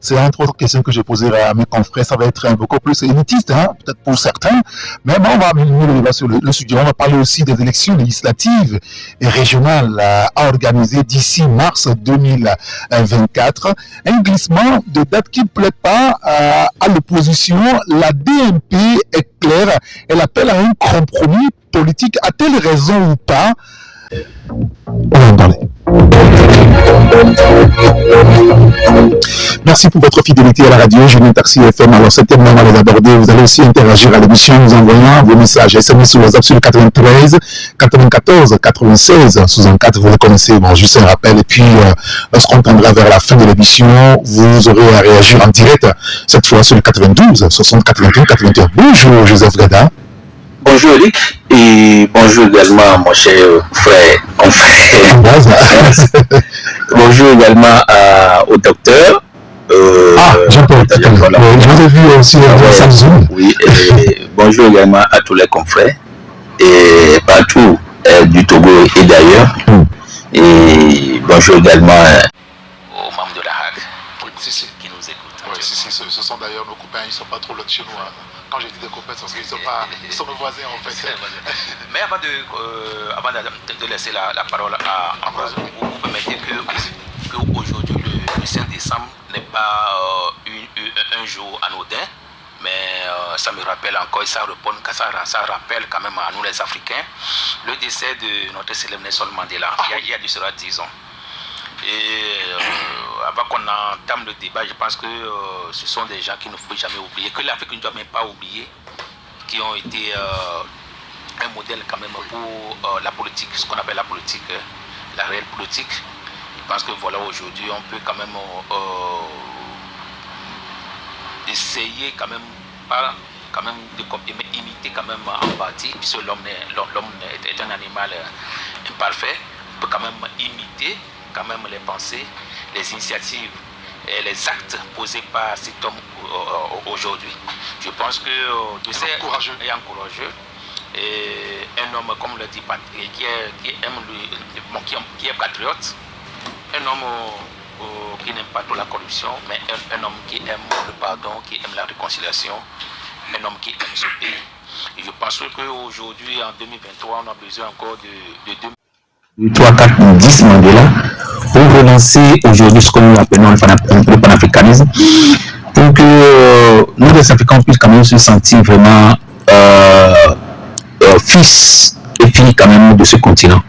C'est entre autres questions que je poserai à mes confrères. Ça va être beaucoup plus élitiste, hein, peut-être pour certains. Mais bon, on va mener le débat sur le sujet. On va parler aussi des élections législatives et régionales à organiser d'ici mars 2024. Un glissement de date qui ne plaît pas à l'opposition. La DMP est claire. Elle appelle à un compromis politique. A-t-elle raison ou pas? On va en parler. Merci pour votre fidélité à la radio Julien Taxi FM. Alors, c'est tellement mal abordé. Vous allez aussi interagir à l'émission nous envoyant vos messages SMS sur WhatsApp sur le 93 94 96 64. Vous le connaissez, bon, juste un rappel. Et puis, lorsqu'on tendra vers la fin de l'émission, vous aurez à réagir en direct, cette fois sur le 92 60 81 81. Bonjour, Joseph Gada. Bonjour Eric et bonjour également mon cher frère, confrère. Bonjour également au docteur. Jean-Paul, je vous ai vu aussi Samsung. Oui, et bonjour également à tous les confrères et partout du Togo et d'ailleurs. Et bonjour également aux membres de la HAC qui nous écoutent. Oui, ce sont d'ailleurs nos copains, ils ne sont pas trop loin de chez nous. Quand j'ai dit des copains, c'est parce qu'ils sont nos voisins en fait. Mais avant de laisser la parole à Ambroise, vous permettez qu'aujourd'hui, le 5 décembre n'est pas un jour anodin, mais ça me rappelle encore, ça rappelle quand même à nous les Africains, le décès de notre célèbre Nelson Mandela, il y a de cela 10 ans. Et avant qu'on entame le débat, je pense que ce sont des gens qu'il ne faut jamais oublier, que l'Afrique ne doit même pas oublier, qui ont été un modèle quand même pour la politique, ce qu'on appelle la politique, la réelle politique. Je pense que voilà, aujourd'hui, on peut quand même essayer quand même, pas quand même de copier, mais imiter quand même en partie, puisque l'homme est un animal imparfait. On peut quand même imiter quand même les pensées, les initiatives et les actes posés par cet homme aujourd'hui. Je pense que c'est courageux et encourageux. Et un homme, comme le dit Patrick, qui est patriote, un homme qui n'aime pas trop la corruption, mais un homme qui aime le pardon, qui aime la réconciliation, un homme qui aime ce pays. Et je pense qu'aujourd'hui, en 2023, on a besoin encore de 3, 4, 10 Mandela pour relancer aujourd'hui ce que nous appelons le panafricanisme, pour que nous les Africains puissent quand même se sentir vraiment fils et filles quand même de ce continent.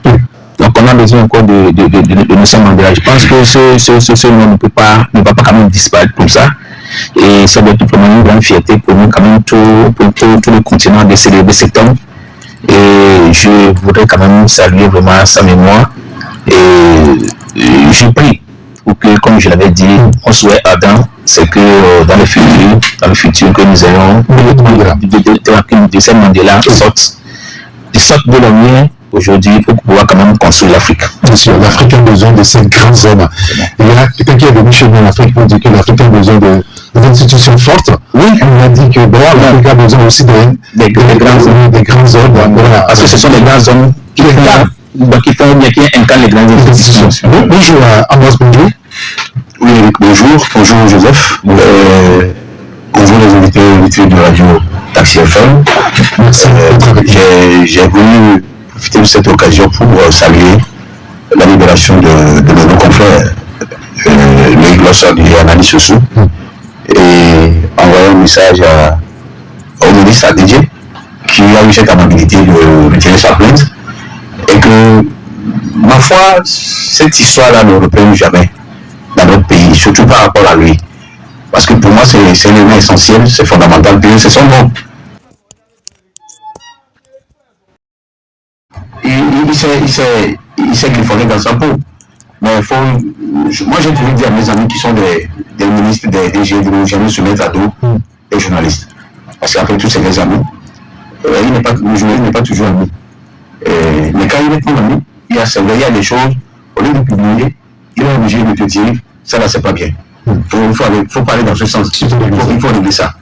Donc on a besoin encore de Nelson Mandela. Je pense que ce nom ne va pas quand même disparaître comme ça. Et ça doit être vraiment une grande fierté pour nous quand même pour tout le continent de célébrer cet homme. Et je voudrais quand même saluer vraiment sa mémoire. Et je prie pour que, comme je l'avais dit, mon souhait ardent, c'est que dans le futur que nous ayons de cette Mandela sorte de la lumière aujourd'hui pour pouvoir quand même construire l'Afrique. Bien sûr, l'Afrique a besoin de ces grands hommes. Il y a quelqu'un qui est venu chez nous en Afrique pour dire que l'Afrique a besoin d'institutions fortes. Oui, on a dit que l'Afrique a besoin aussi des grands hommes. Voilà. Parce que ce sont les grands hommes qui incarnent les grandes institutions. Bonjour, Ambroise, bonjour. Oui, bonjour Joseph. Bonjour les invités de Radio Taxi FM. J'ai voulu profiter de cette occasion pour saluer la libération de nos confrères, le glossard et Anani Sossou, et envoyer un message au ministre Adidje qui a eu cette amabilité de retirer sa plainte, et que, ma foi, cette histoire-là ne reprenne jamais dans notre pays, surtout par rapport à lui. Parce que pour moi, c'est un élément essentiel, c'est fondamental, puis c'est son nom. Il sait qu'il fallait dans sa peau. Mais moi, j'ai toujours dit à mes amis qui sont des ministres, des DG, de ne jamais se mettre à dos des journalistes. Parce qu'après tout, c'est des amis. Le journaliste n'est pas toujours ami. Mais quand il est ton ami, il y a des choses, au lieu de publier, il est obligé de te dire, ça là, c'est pas bien. Il faut parler dans ce sens. Il faut régler ça.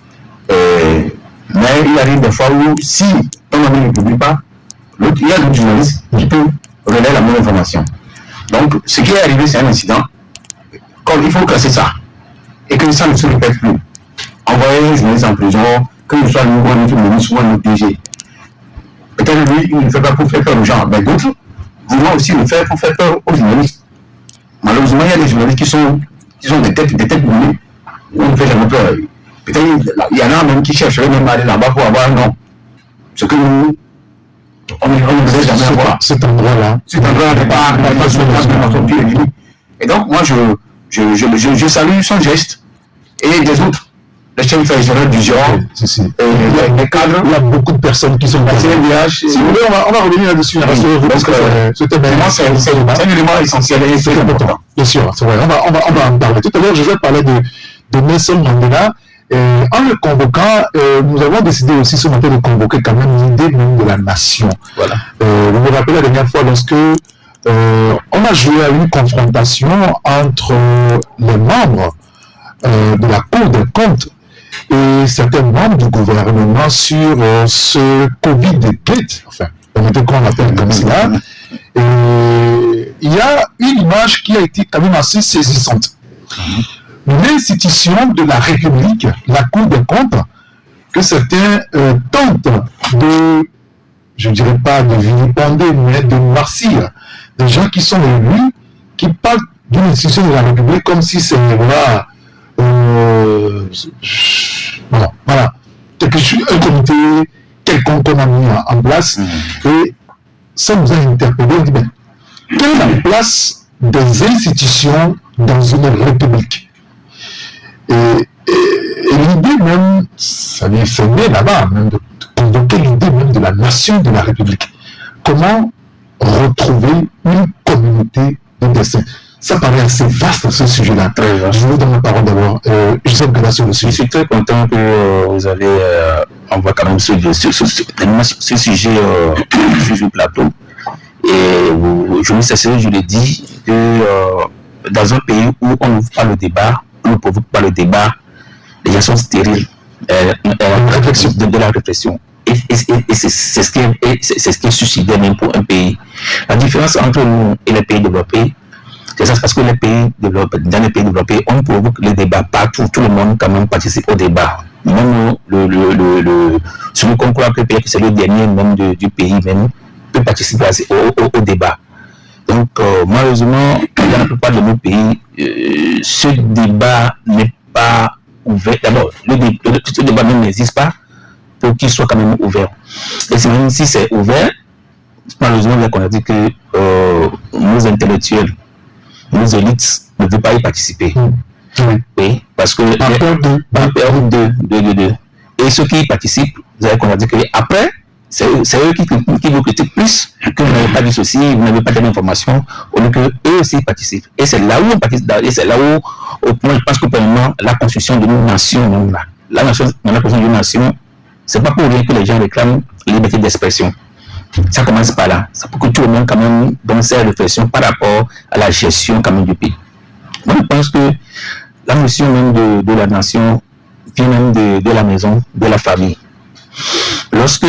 Mais il arrive des fois où, si ton ami ne publie pas, il y a d'autres journalistes qui peuvent relayer la même information. Donc, ce qui est arrivé, c'est un incident. Comme il faut casser ça. que ça ne se répète plus. Envoyer un journaliste en prison, que ce soit notre ministre ou notre DG. Peut-être lui, il ne fait pas pour faire peur aux gens, mais d'autres voulant aussi le faire pour faire peur aux journalistes. Malheureusement, il y a des journalistes qui ont des têtes brûlées. On ne fait jamais peur. Peut-être il y en a même qui chercheraient même à aller là-bas pour avoir un nom. Ce que nous, on ne devait jamais avoir. Cet endroit-là. Cet endroit n'est pas notre pire ennemi. Et donc, moi, je salue son geste et des autres. Les chefs régionaux du genre, les cadres. Il y a beaucoup de personnes qui sont dans si vous voulez, on va revenir là-dessus. C'est un élément essentiel et très important. Bien sûr, c'est vrai. On va en parler. Tout à l'heure, Joseph parlait de Nelson Mandela. En le convoquant, nous avons décidé aussi ce matin de convoquer quand même l'idée même de la nation. Voilà. Vous vous rappelez la dernière fois lorsque on a joué à une confrontation entre les membres de la Cour des comptes et certains membres du gouvernement sur ce Covid-Gate, enfin, permettez qu'on l'appelle comme cela. Et il y a une image qui a été quand même assez saisissante. L'institution de la République, la Cour des comptes, que certains tentent de, je ne dirais pas de vilipender, mais de noircir, des gens qui sont élus, qui parlent d'une institution de la République comme si c'est voilà, un comité quelconque qu'on a mis en place, et ça nous a interpellé. On dit, ben, quelle est la place des institutions dans une république? Et l'idée même, ça vient s'aimer là-bas, même de convoquer l'idée même de la nation de la République. Comment retrouver une communauté de destin? Ça paraît assez vaste ce sujet-là. Je vous donne la parole d'abord. Joseph Gala sur le sujet. Je suis très content que vous avez envoyé quand même ce sujet sur le plateau. Et je me cesserai, je l'ai dit, que dans un pays où on n'ouvre pas le débat, on ne provoque pas le débat, les gens sont stériles de la réflexion. Et c'est ce qui est suicidaire même pour un pays. La différence entre nous et les pays développés, c'est ça, parce que dans les pays développés, on provoque le débat partout, tout le monde quand même participe au débat. Même celui qu'on croit que c'est le dernier même du pays même peut participer au débat. Donc malheureusement, dans la plupart de nos pays, ce débat n'est pas ouvert. D'abord, ce débat même n'existe pas pour qu'il soit quand même ouvert. Et même si c'est ouvert, malheureusement, on a dit que nos intellectuels, nos élites ne veulent pas y participer. Oui, parce que et ceux qui y participent, vous avez qu'on a dit qu'après, c'est eux qui vous critiquent plus, que vous n'avez pas dit ceci, vous n'avez pas donné d'informations, au lieu qu'eux aussi participent. Et c'est là où on participe, et c'est là où je pense que premièrement, la construction d'une nation, la construction d'une nation, c'est pas pour rien que les gens réclament la liberté d'expression. Ça commence par là. C'est pour que tout le monde quand même donne ses réflexions par rapport à la gestion quand même du pays. Moi, je pense que la notion même de la nation vient même de la maison, de la famille. Lorsque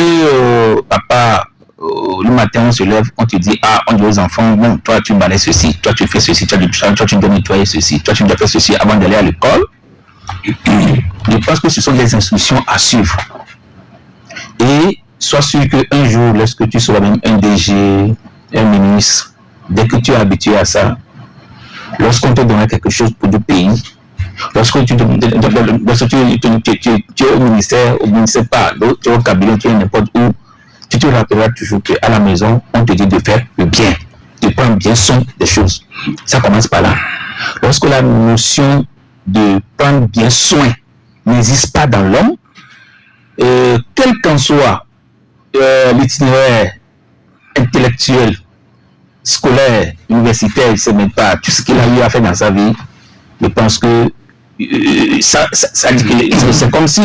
papa, le matin, on se lève, on te dit, on dit aux enfants, non, toi tu balais ceci, toi tu fais ceci, toi tu dois nettoyer ceci, toi tu dois faire ceci avant d'aller à l'école. Je pense que ce sont des instructions à suivre. Et sois sûr qu'un jour, lorsque tu seras même un DG, un ministre, dès que tu es habitué à ça, lorsqu'on te donne quelque chose pour le pays, lorsque tu es au ministère pas, tu es au cabinet, tu es n'importe où, tu te rappelleras toujours qu'à la maison, on te dit de faire le bien, de prendre bien soin des choses. Ça commence par là. Lorsque la notion de prendre bien soin n'existe pas dans l'homme, quel qu'en soit l'itinéraire intellectuel, scolaire, universitaire, je ne sais même pas, tout ce qu'il a eu à faire dans sa vie, je pense que c'est comme si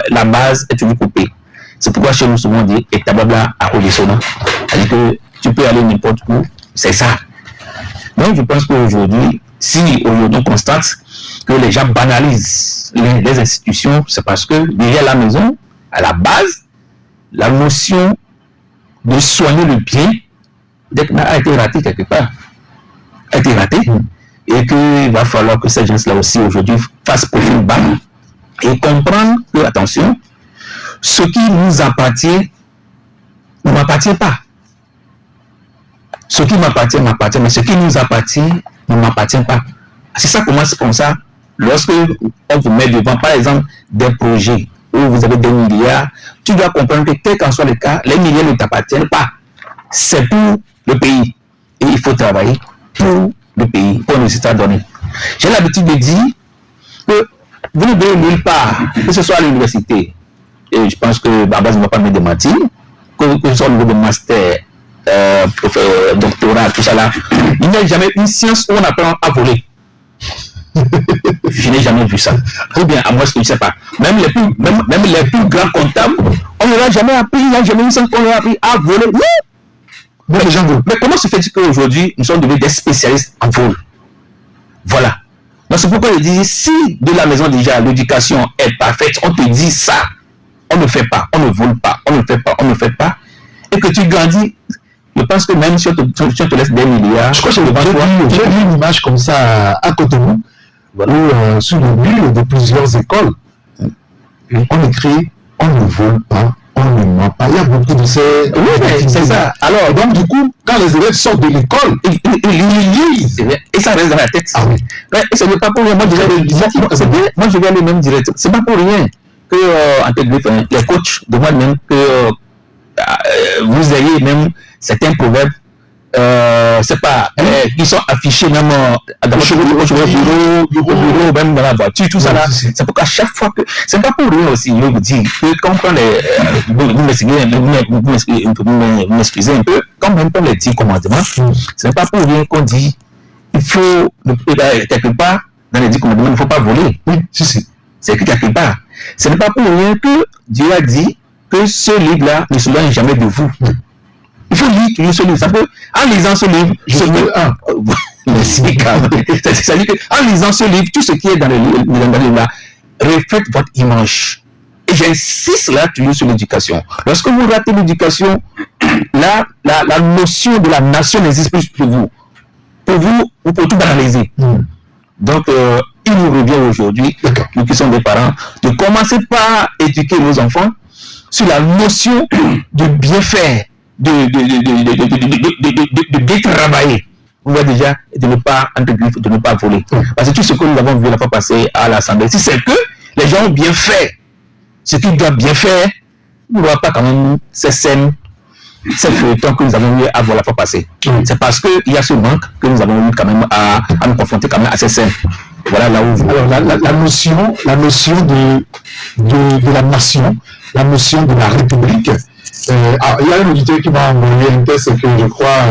la base est toujours coupée. C'est pourquoi chez nous souvent on dit étababla à Odessona. C'est-à-dire que tu peux aller n'importe où, c'est ça. Donc je pense qu'aujourd'hui, si aujourd'hui on constate que les gens banalisent les institutions, c'est parce que derrière la maison, à la base, la notion de soigner le bien a été ratée quelque part. A été ratée. et qu'il va falloir que ces gens-là aussi aujourd'hui fassent profil bas et comprendre que, attention, ce qui nous appartient ne m'appartient pas. Ce qui m'appartient, mais ce qui nous appartient ne m'appartient pas. C'est ça commence comme ça. Lorsque on vous met devant, par exemple, des projets où vous avez des milliards, tu dois comprendre que, quel qu'en soit le cas, les milliards ne t'appartiennent pas. C'est pour le pays. Et il faut travailler pour le pays, pour les États donner. J'ai l'habitude de dire que vous ne devez nulle part, que ce soit à l'université, et je pense que Barbaz ne va pas me démentir, que ce soit au niveau de master, doctorat, tout ça là, il n'y a jamais une science où on apprend à voler. Je n'ai jamais vu ça. Ou bien, à moi, je ne sais pas. Même les plus grands comptables, on ne leur a jamais appris, il n'y a jamais une science qu'on leur a appris à voler. Oui. Mais comment se fait-il qu'aujourd'hui, nous sommes devenus des spécialistes en vol? Voilà. Donc, c'est pourquoi je dis, si de la maison déjà, l'éducation est parfaite, on te dit ça, on ne fait pas, on ne vole pas, on ne fait pas, on ne fait pas, et que tu grandis, je pense que même si on te laisse des milliards, je crois que j'ai vu une image comme ça à Cotonou, voilà, où sur le mur de plusieurs écoles, on écrit « on ne vole pas, on ne ment pas ». Il y a beaucoup de ces... Oui, c'est ça. Alors, donc du coup, quand les élèves sortent de l'école, ils lisent. Et ça reste dans la tête. Ah oui. Et ce n'est pas pour rien. Moi, je vais aller même direct. C'est pas pour rien que, en tête, les coachs demandent même que vous ayez même certains proverbes, c'est pas, qui sont affichés même dans le bureau, même dans la voiture, tout ça là. C'est pour qu'à chaque fois que, c'est pas pour rien aussi, je vous dis, que quand on prend vous m'excusez un peu, quand on prend les 10 commandements, ce n'est pas pour rien qu'on dit, il faut, quelque part, dans les 10 commandements, il ne faut pas voler. Oui, si. C'est que quelque part. Ce n'est pas pour rien que Dieu a dit que ce livre-là ne s'éloigne jamais de vous. Il faut lire toujours ce livre. Ça peut, en lisant ce livre, c'est-à-dire qu'en lisant ce livre, tout ce qui est dans le livre-là reflète votre image. Et j'insiste là toujours sur l'éducation. Lorsque vous ratez l'éducation, là, la notion de la nation n'existe plus pour vous. Pour vous, vous pouvez tout banaliser. Donc, il nous revient aujourd'hui, nous qui sommes des parents, de commencer par éduquer nos enfants sur la notion de bien faire, de bien travailler. On voit déjà de ne pas, de ne pas voler. Parce que tout ce que nous avons vu la fois passée à l'Assemblée, si c'est que les gens ont bien fait ce qu'ils doivent bien faire, on ne voit pas quand même ces scènes, ces feuilletons que nous avons eu à voir la fois passée. C'est parce qu'il y a ce manque que nous avons eu quand même à nous confronter quand même à ces scènes. Voilà là où... Alors la notion de la nation, la notion de la République. Il y a un auditeur qui m'a envoyé un test que je crois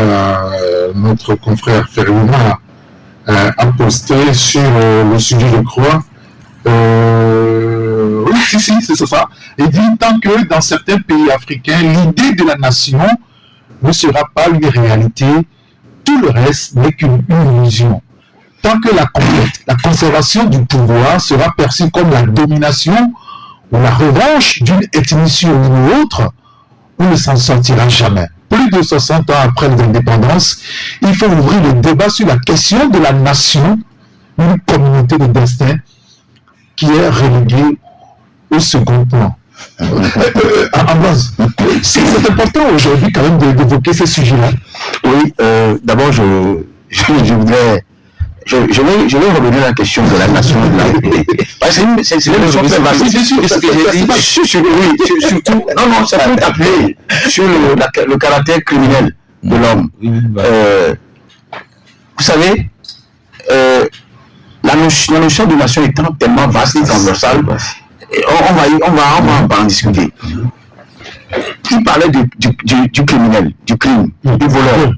notre confrère Ferrouna a posté sur le sujet, je crois. Oui, si, c'est ça. Il dit tant que dans certains pays africains, l'idée de la nation ne sera pas une réalité, tout le reste n'est qu'une illusion. Tant que la conservation du pouvoir sera perçue comme la domination ou la revanche d'une ethnie sur une autre, on ne s'en sortira jamais. Plus de 60 ans après l'indépendance, il faut ouvrir le débat sur la question de la nation, une communauté de destin qui est reléguée au second plan. C'est important aujourd'hui quand même d'évoquer ces sujets-là. Oui, d'abord je voudrais... Je vais revenir à la question de la nation de la République. C'est une notion très vaste. Surtout, non, ça peut t'appeler sur le caractère criminel de l'homme. Vous savez, la notion de nation étant tellement vaste et transversale, on va en discuter. Qui parlait du criminel, du crime, du voleur.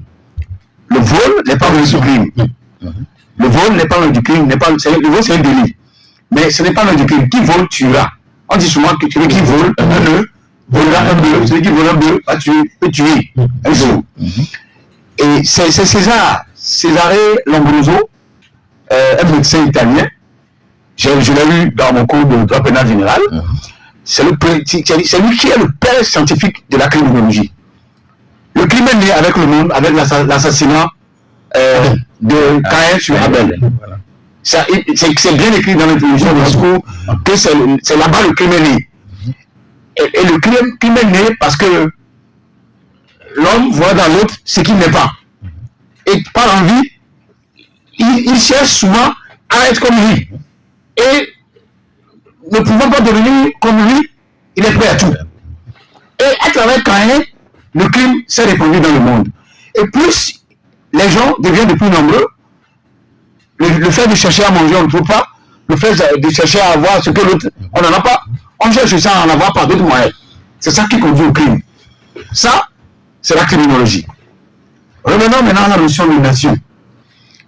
Le vol n'est pas le crime. Le vol n'est pas l'un du crime, le vol c'est un délit. Mais ce n'est pas l'un du crime. Qui vole tuera. On dit souvent que celui qui vole un œuf volera un bœuf. Celui qui vole un bœuf peut tuer un jour. Et c'est Cesare Lombroso, un médecin italien. Je l'ai lu dans mon cours de droit pénal général. C'est lui qui est le père scientifique de la criminologie. Le crime est né avec le monde, avec l'assassinat de Caïn sur Abel. Voilà. C'est bien écrit dans l'introduction du discours que c'est là-bas le crime est né. Et le crime est né parce que l'homme voit dans l'autre ce qu'il n'est pas. Et par envie, il cherche souvent à être comme lui. Et ne pouvant pas devenir comme lui, il est prêt à tout. Et à travers Caïn, le crime s'est répandu dans le monde. Et plus les gens deviennent de plus nombreux, le fait de chercher à manger, on ne trouve pas. Le fait de chercher à avoir ce que l'autre, on n'en a pas. On cherche ça à en avoir par d'autres moyens. C'est ça qui conduit au crime. Ça, c'est la criminologie. Revenons maintenant à la notion de nation.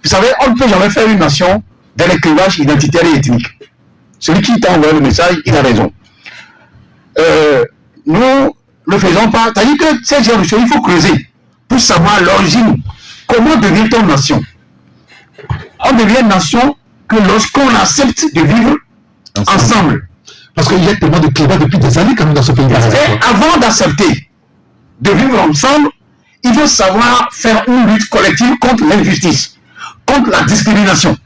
Vous savez, on ne peut jamais faire une nation dans les clivages identitaires et ethniques. Celui qui t'a envoyé le message, il a raison. Nous ne faisons pas. C'est-à-dire que ces genre de choses, il faut creuser pour savoir l'origine. Comment devient-on nation? On devient nation que lorsqu'on accepte de vivre ensemble. Parce qu'il y a tellement de clivages depuis des années quand même dans ce pays. Et avant d'accepter de vivre ensemble, il faut savoir faire une lutte collective contre l'injustice, contre la discrimination,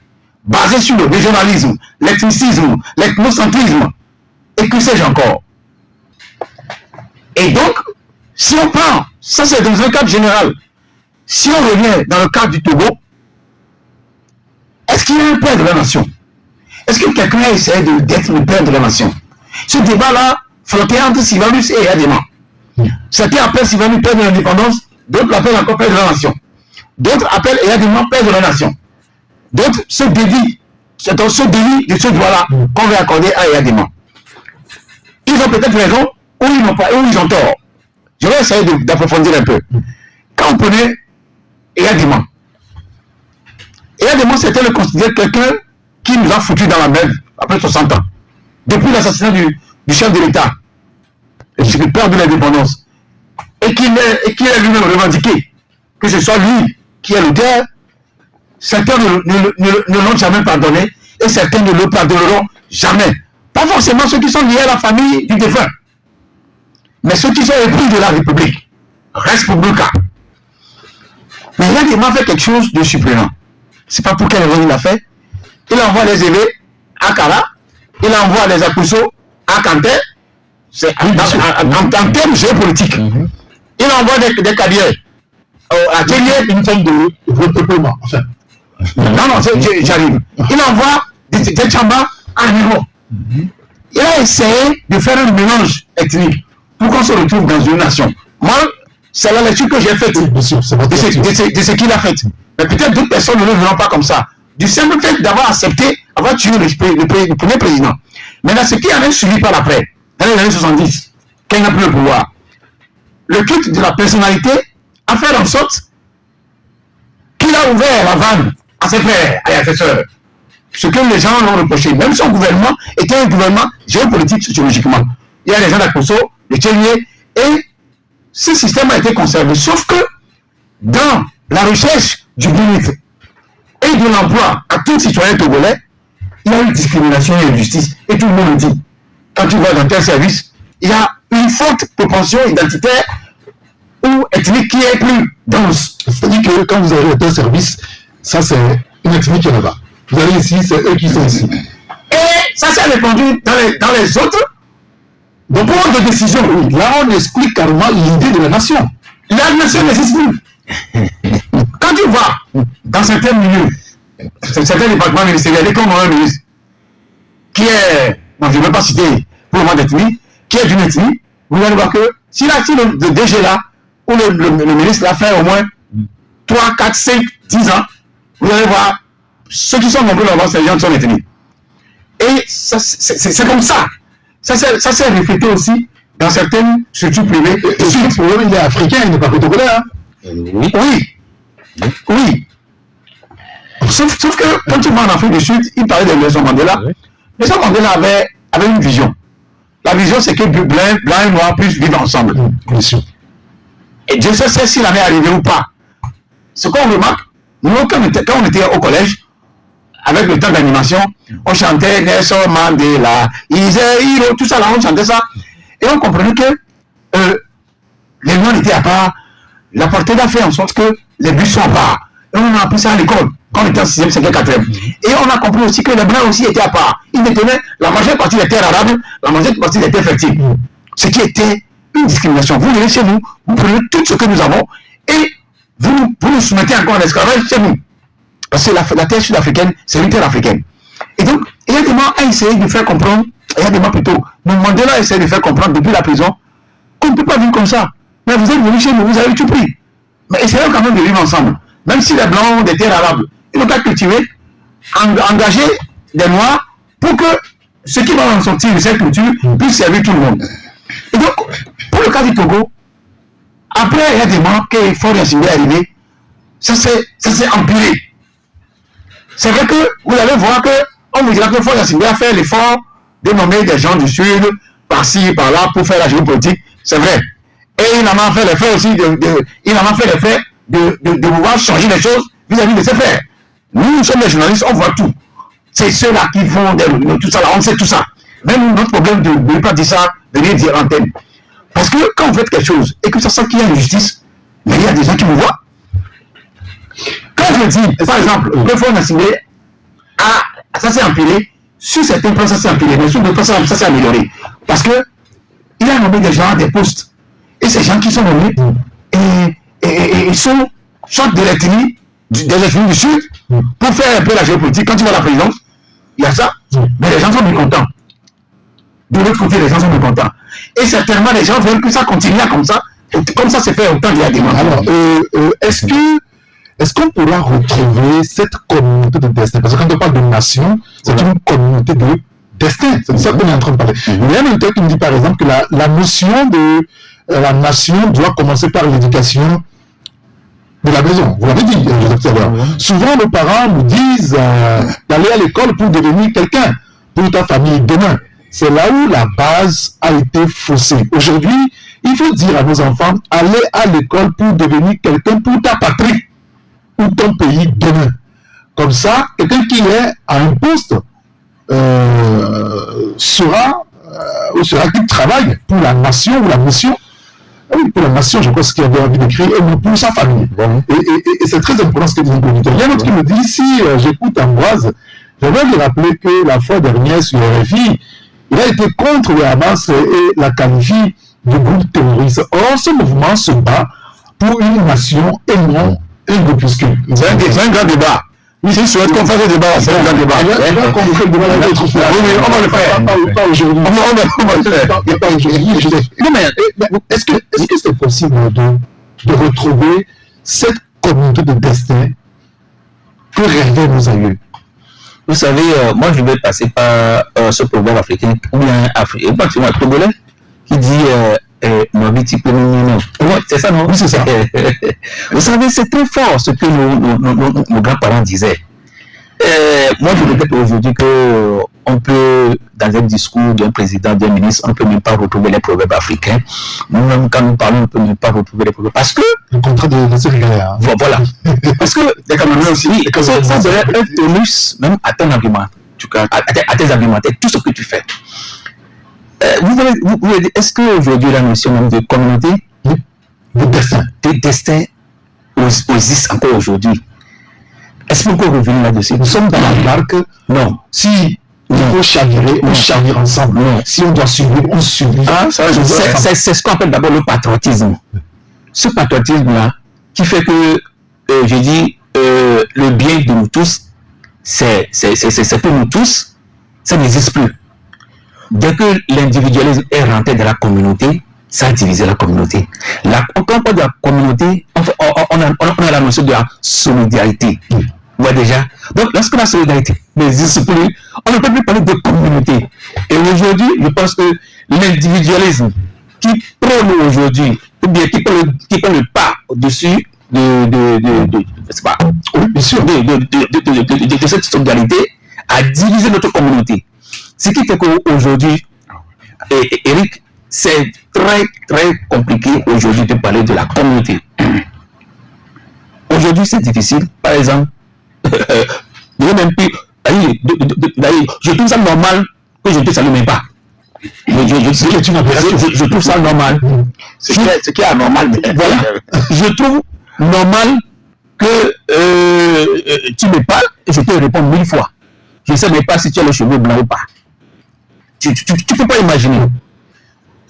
basée sur le régionalisme, l'ethnicisme, l'ethnocentrisme, et que sais-je encore. Et donc, si on prend, ça c'est dans un cadre général, si on revient dans le cadre du Togo, est-ce qu'il y a un père de la nation? Est-ce que quelqu'un a essayé d'être le père de la nation? Ce débat-là flottait entre Sylvanus et Eyadema. Certains appellent Sylvanus père de l'indépendance, d'autres l'appellent encore père de la nation. D'autres appellent Eyadema père de la nation. D'autres se dédient, c'est dans ce délit de ce droit-là qu'on va accorder à Eyadema. Ils ont peut-être raison, ou ils n'ont pas, ou ils ont tort. Je vais essayer d'approfondir un peu. Quand on prenait Eyadema, Eyadema, c'était le considérer quelqu'un qui nous a foutu dans la merde après 60 ans. Depuis l'assassinat du chef de l'État, le père de l'indépendance, et qu'il est lui-même revendiqué, que ce soit lui qui est l'auteur, certains ne l'ont jamais pardonné, et certains ne le pardonneront jamais. Pas forcément ceux qui sont liés à la famille du défunt, mais ceux qui sont épris de la République, res publica. Mais il a fait quelque chose de surprenant. C'est pas pour quelle raison il l'a fait. Il envoie les évêques à Kara, il envoie les Akousso à Kanté, c'est en termes géopolitiques. Il envoie des carrières à Kélier, une forme de repeuplement. Enfin. Non, j'arrive. Il envoie des Tchamba à Niro. Il a essayé de faire un mélange ethnique pour qu'on se retrouve dans une nation. Moi, c'est la lecture que j'ai faite de ce qu'il a fait. Mais peut-être d'autres personnes ne le verront pas comme ça. Du simple fait d'avoir accepté, avoir tué le premier président. Maintenant, ce qui en est suivi par après, dans les années 70, quand il n'a plus le pouvoir, le culte de la personnalité a fait en sorte qu'il a ouvert la vanne à ses frères et à ses sœurs. Ce que les gens l'ont reproché. Même son gouvernement était un gouvernement géopolitique sociologiquement. Il y a les gens d'Akoso, les Tchéniers, et ce système a été conservé. Sauf que dans la recherche du bien-être et de l'emploi à tout citoyen togolais, il y a une discrimination et une injustice. Et tout le monde le dit. Quand tu vas dans tel service, il y a une forte propension identitaire ou ethnique qui est plus dense. C'est-à-dire que quand vous arrivez dans tel service, ça c'est une ethnique qui est là-bas. Vous allez ici, c'est eux qui sont ici. Et ça s'est répandu dans les autres. Donc, pour de décision, oui. Là, on explique carrément l'idée de la nation. La nation n'existe plus. Quand tu vas dans certains milieux, certains départements ministériels, comme un ministre, qui est, bon, je ne vais pas citer pour le moment d'ethnie, qui est d'une ethnie, vous allez voir que si le DG là, ou le ministre l'a fait au moins 3, 4, 5, 10 ans, vous allez voir, ceux qui sont nombreux là-bas, c'est les gens de son ethnie. Et c'est comme ça. Ça s'est reflété aussi dans certaines structures privées. Et si le problème il est africain, il n'est pas togolais, hein? Oui. Sauf que quand tu vas en Afrique du Sud, il parlait de Nelson Mandela. Nelson Mandela avait une vision. La vision, c'est que blanc et noir puissent vivre ensemble. Bien sûr. Et Dieu sait s'il en est arrivé ou pas. Ce qu'on remarque, nous, quand on était au collège, avec le temps d'animation, on chantait Nelson Mandela, Hiro, tout ça là, on chantait ça. Et on comprenait que les noirs étaient à part. La portée a fait en sorte que les bus sont à part. Et on a appris ça à l'école, quand on était en 6e, 5e, 4e. Et on a compris aussi que les Blancs aussi étaient à part. Ils détenaient la majeure partie des terres arables, la majeure partie des terres fertiles. Ce qui était une discrimination. Vous venez chez nous, vous prenez tout ce que nous avons et vous nous soumettez encore en esclavage chez nous. Parce que la terre sud-africaine, c'est une terre africaine. Et donc, il y a des gens à essayer de faire comprendre, il y a des gens plutôt, Mandela a essayé de faire comprendre depuis la prison qu'on ne peut pas vivre comme ça. Mais vous êtes venus chez nous, vous avez tout pris. Mais essayons quand même de vivre ensemble. Même si les Blancs ont des terres arables, ils n'ont pas cultivé, engager des Noirs pour que ceux qui vont en sortir de cette culture puissent servir tout le monde. Et donc, pour le cas du Togo, après, il y a des gens qui Faure Gnassingbé est arrivé, ça s'est empiré. C'est vrai que vous allez voir qu'on vous dira que Faure Gnassingbé a fait l'effort de nommer des gens du Sud, par-ci, par-là, pour faire la géopolitique. C'est vrai. Et il en a fait l'effet aussi de pouvoir changer les choses vis-à-vis de ses frères. Nous sommes des journalistes, on voit tout. C'est ceux-là qui font tout ça, là, on sait tout ça. Même notre problème de ne pas dire ça, de venir dire antenne. Parce que quand vous faites quelque chose et que ça sent qu'il y a une justice, mais il y a des gens qui vous voient. Quand je dis, par exemple, que Faure Gnassingbé, ça s'est empiré, sur certains plans ça s'est empiré, mais sur d'autres plans ça s'est amélioré. Parce que il a nommé des gens à des postes. Et ces gens qui sont nommés, ils sont soit de l'ethnie, des ethnies du Sud, pour faire un peu la géopolitique. Quand tu vas à la présidence, il y a ça, mais les gens sont mécontents. De l'autre côté, les gens sont mécontents. Et certainement, les gens veulent que ça continue comme ça s'est fait autant il y a des mois. Alors, est-ce qu'on pourra retrouver cette communauté de destin? Parce que quand on parle de nation, c'est une communauté de destin. C'est de ça qu'on est en train de parler. Il y a un auteur qui me dit par exemple que la notion de la nation doit commencer par l'éducation de la maison. Vous l'avez dit, Joseph. Souvent, nos parents nous disent d'aller à l'école pour devenir quelqu'un, pour ta famille demain. C'est là où la base a été faussée. Aujourd'hui, il faut dire à nos enfants, allez à l'école pour devenir quelqu'un pour ta patrie ou ton pays demain. Comme ça, quelqu'un qui est à un poste qui travaille pour la nation ou la mission. Oui, pour la nation, je crois ce qu'il avait envie d'écrire, et pour sa famille. Bon. Et c'est très important ce que dit Nicolito. Il y a un autre qui me dit, si j'écoute Ambroise, j'aimerais lui rappeler que la fois dernière sur RFI, il a été contre le Hamas et la qualifie de groupe terroriste. Or, ce mouvement se bat pour une nation et non un groupuscule. C'est un grand débat. Oui, si je souhaite qu'on fasse le débat, c'est un grand débat. On va le faire. Pas aujourd'hui. On va le faire. Pas aujourd'hui. Non, mais est-ce que c'est possible de retrouver cette communauté de destin que rêvaient nos aïeux? Vous savez, moi je vais passer par ce proverbe africain, ou bien un Togolais, qui dit c'est ça, non? Oui, c'est ça. Vous savez, c'est très fort ce que nos grands-parents disaient. Moi, je regrette aujourd'hui qu'on peut, dans un discours d'un président, d'un ministre, on ne peut même pas retrouver les proverbes africains. Nous-mêmes, quand nous parlons, on ne peut même pas retrouver les proverbes. Parce que... Le contrat de Sénégalais. Voilà. Parce que, ça serait un tonus même à ton argument, à tes argumentaires, tout ce que tu fais. Est-ce qu'aujourd'hui, la notion même de communauté, de destin existe encore aujourd'hui? Est-ce qu'on peut revenir là-dessus? Nous sommes dans la barque. Non. Si il faut chavirer, on chavire ensemble. Non. Si on doit survivre, on survit. C'est ce qu'on appelle d'abord le patriotisme. Ce patriotisme-là, qui fait que, je dis, le bien de nous tous, c'est pour nous tous, ça n'existe plus. Dès que l'individualisme est rentré dans la communauté, ça a divisé la communauté. Quand on parle de la communauté, on a la notion de la solidarité. Vous voyez déjà. Donc, lorsque la solidarité n'existe plus, on ne peut plus parler de communauté. Et aujourd'hui, je pense que l'individualisme qui prône aujourd'hui, ou bien qui prend le pas au-dessus de cette solidarité, a divisé notre communauté. Ce qui fait qu'aujourd'hui, Eric, c'est très très compliqué aujourd'hui de parler de la communauté. Aujourd'hui, c'est difficile. Par exemple, je trouve ça normal que je ne te salue même pas. Je trouve ça normal. Ce qui est anormal. Voilà. Je trouve normal que tu me parles, et je te réponds 1000 fois. Je ne sais même pas si tu as les cheveux blancs ou pas. Tu ne peux pas imaginer.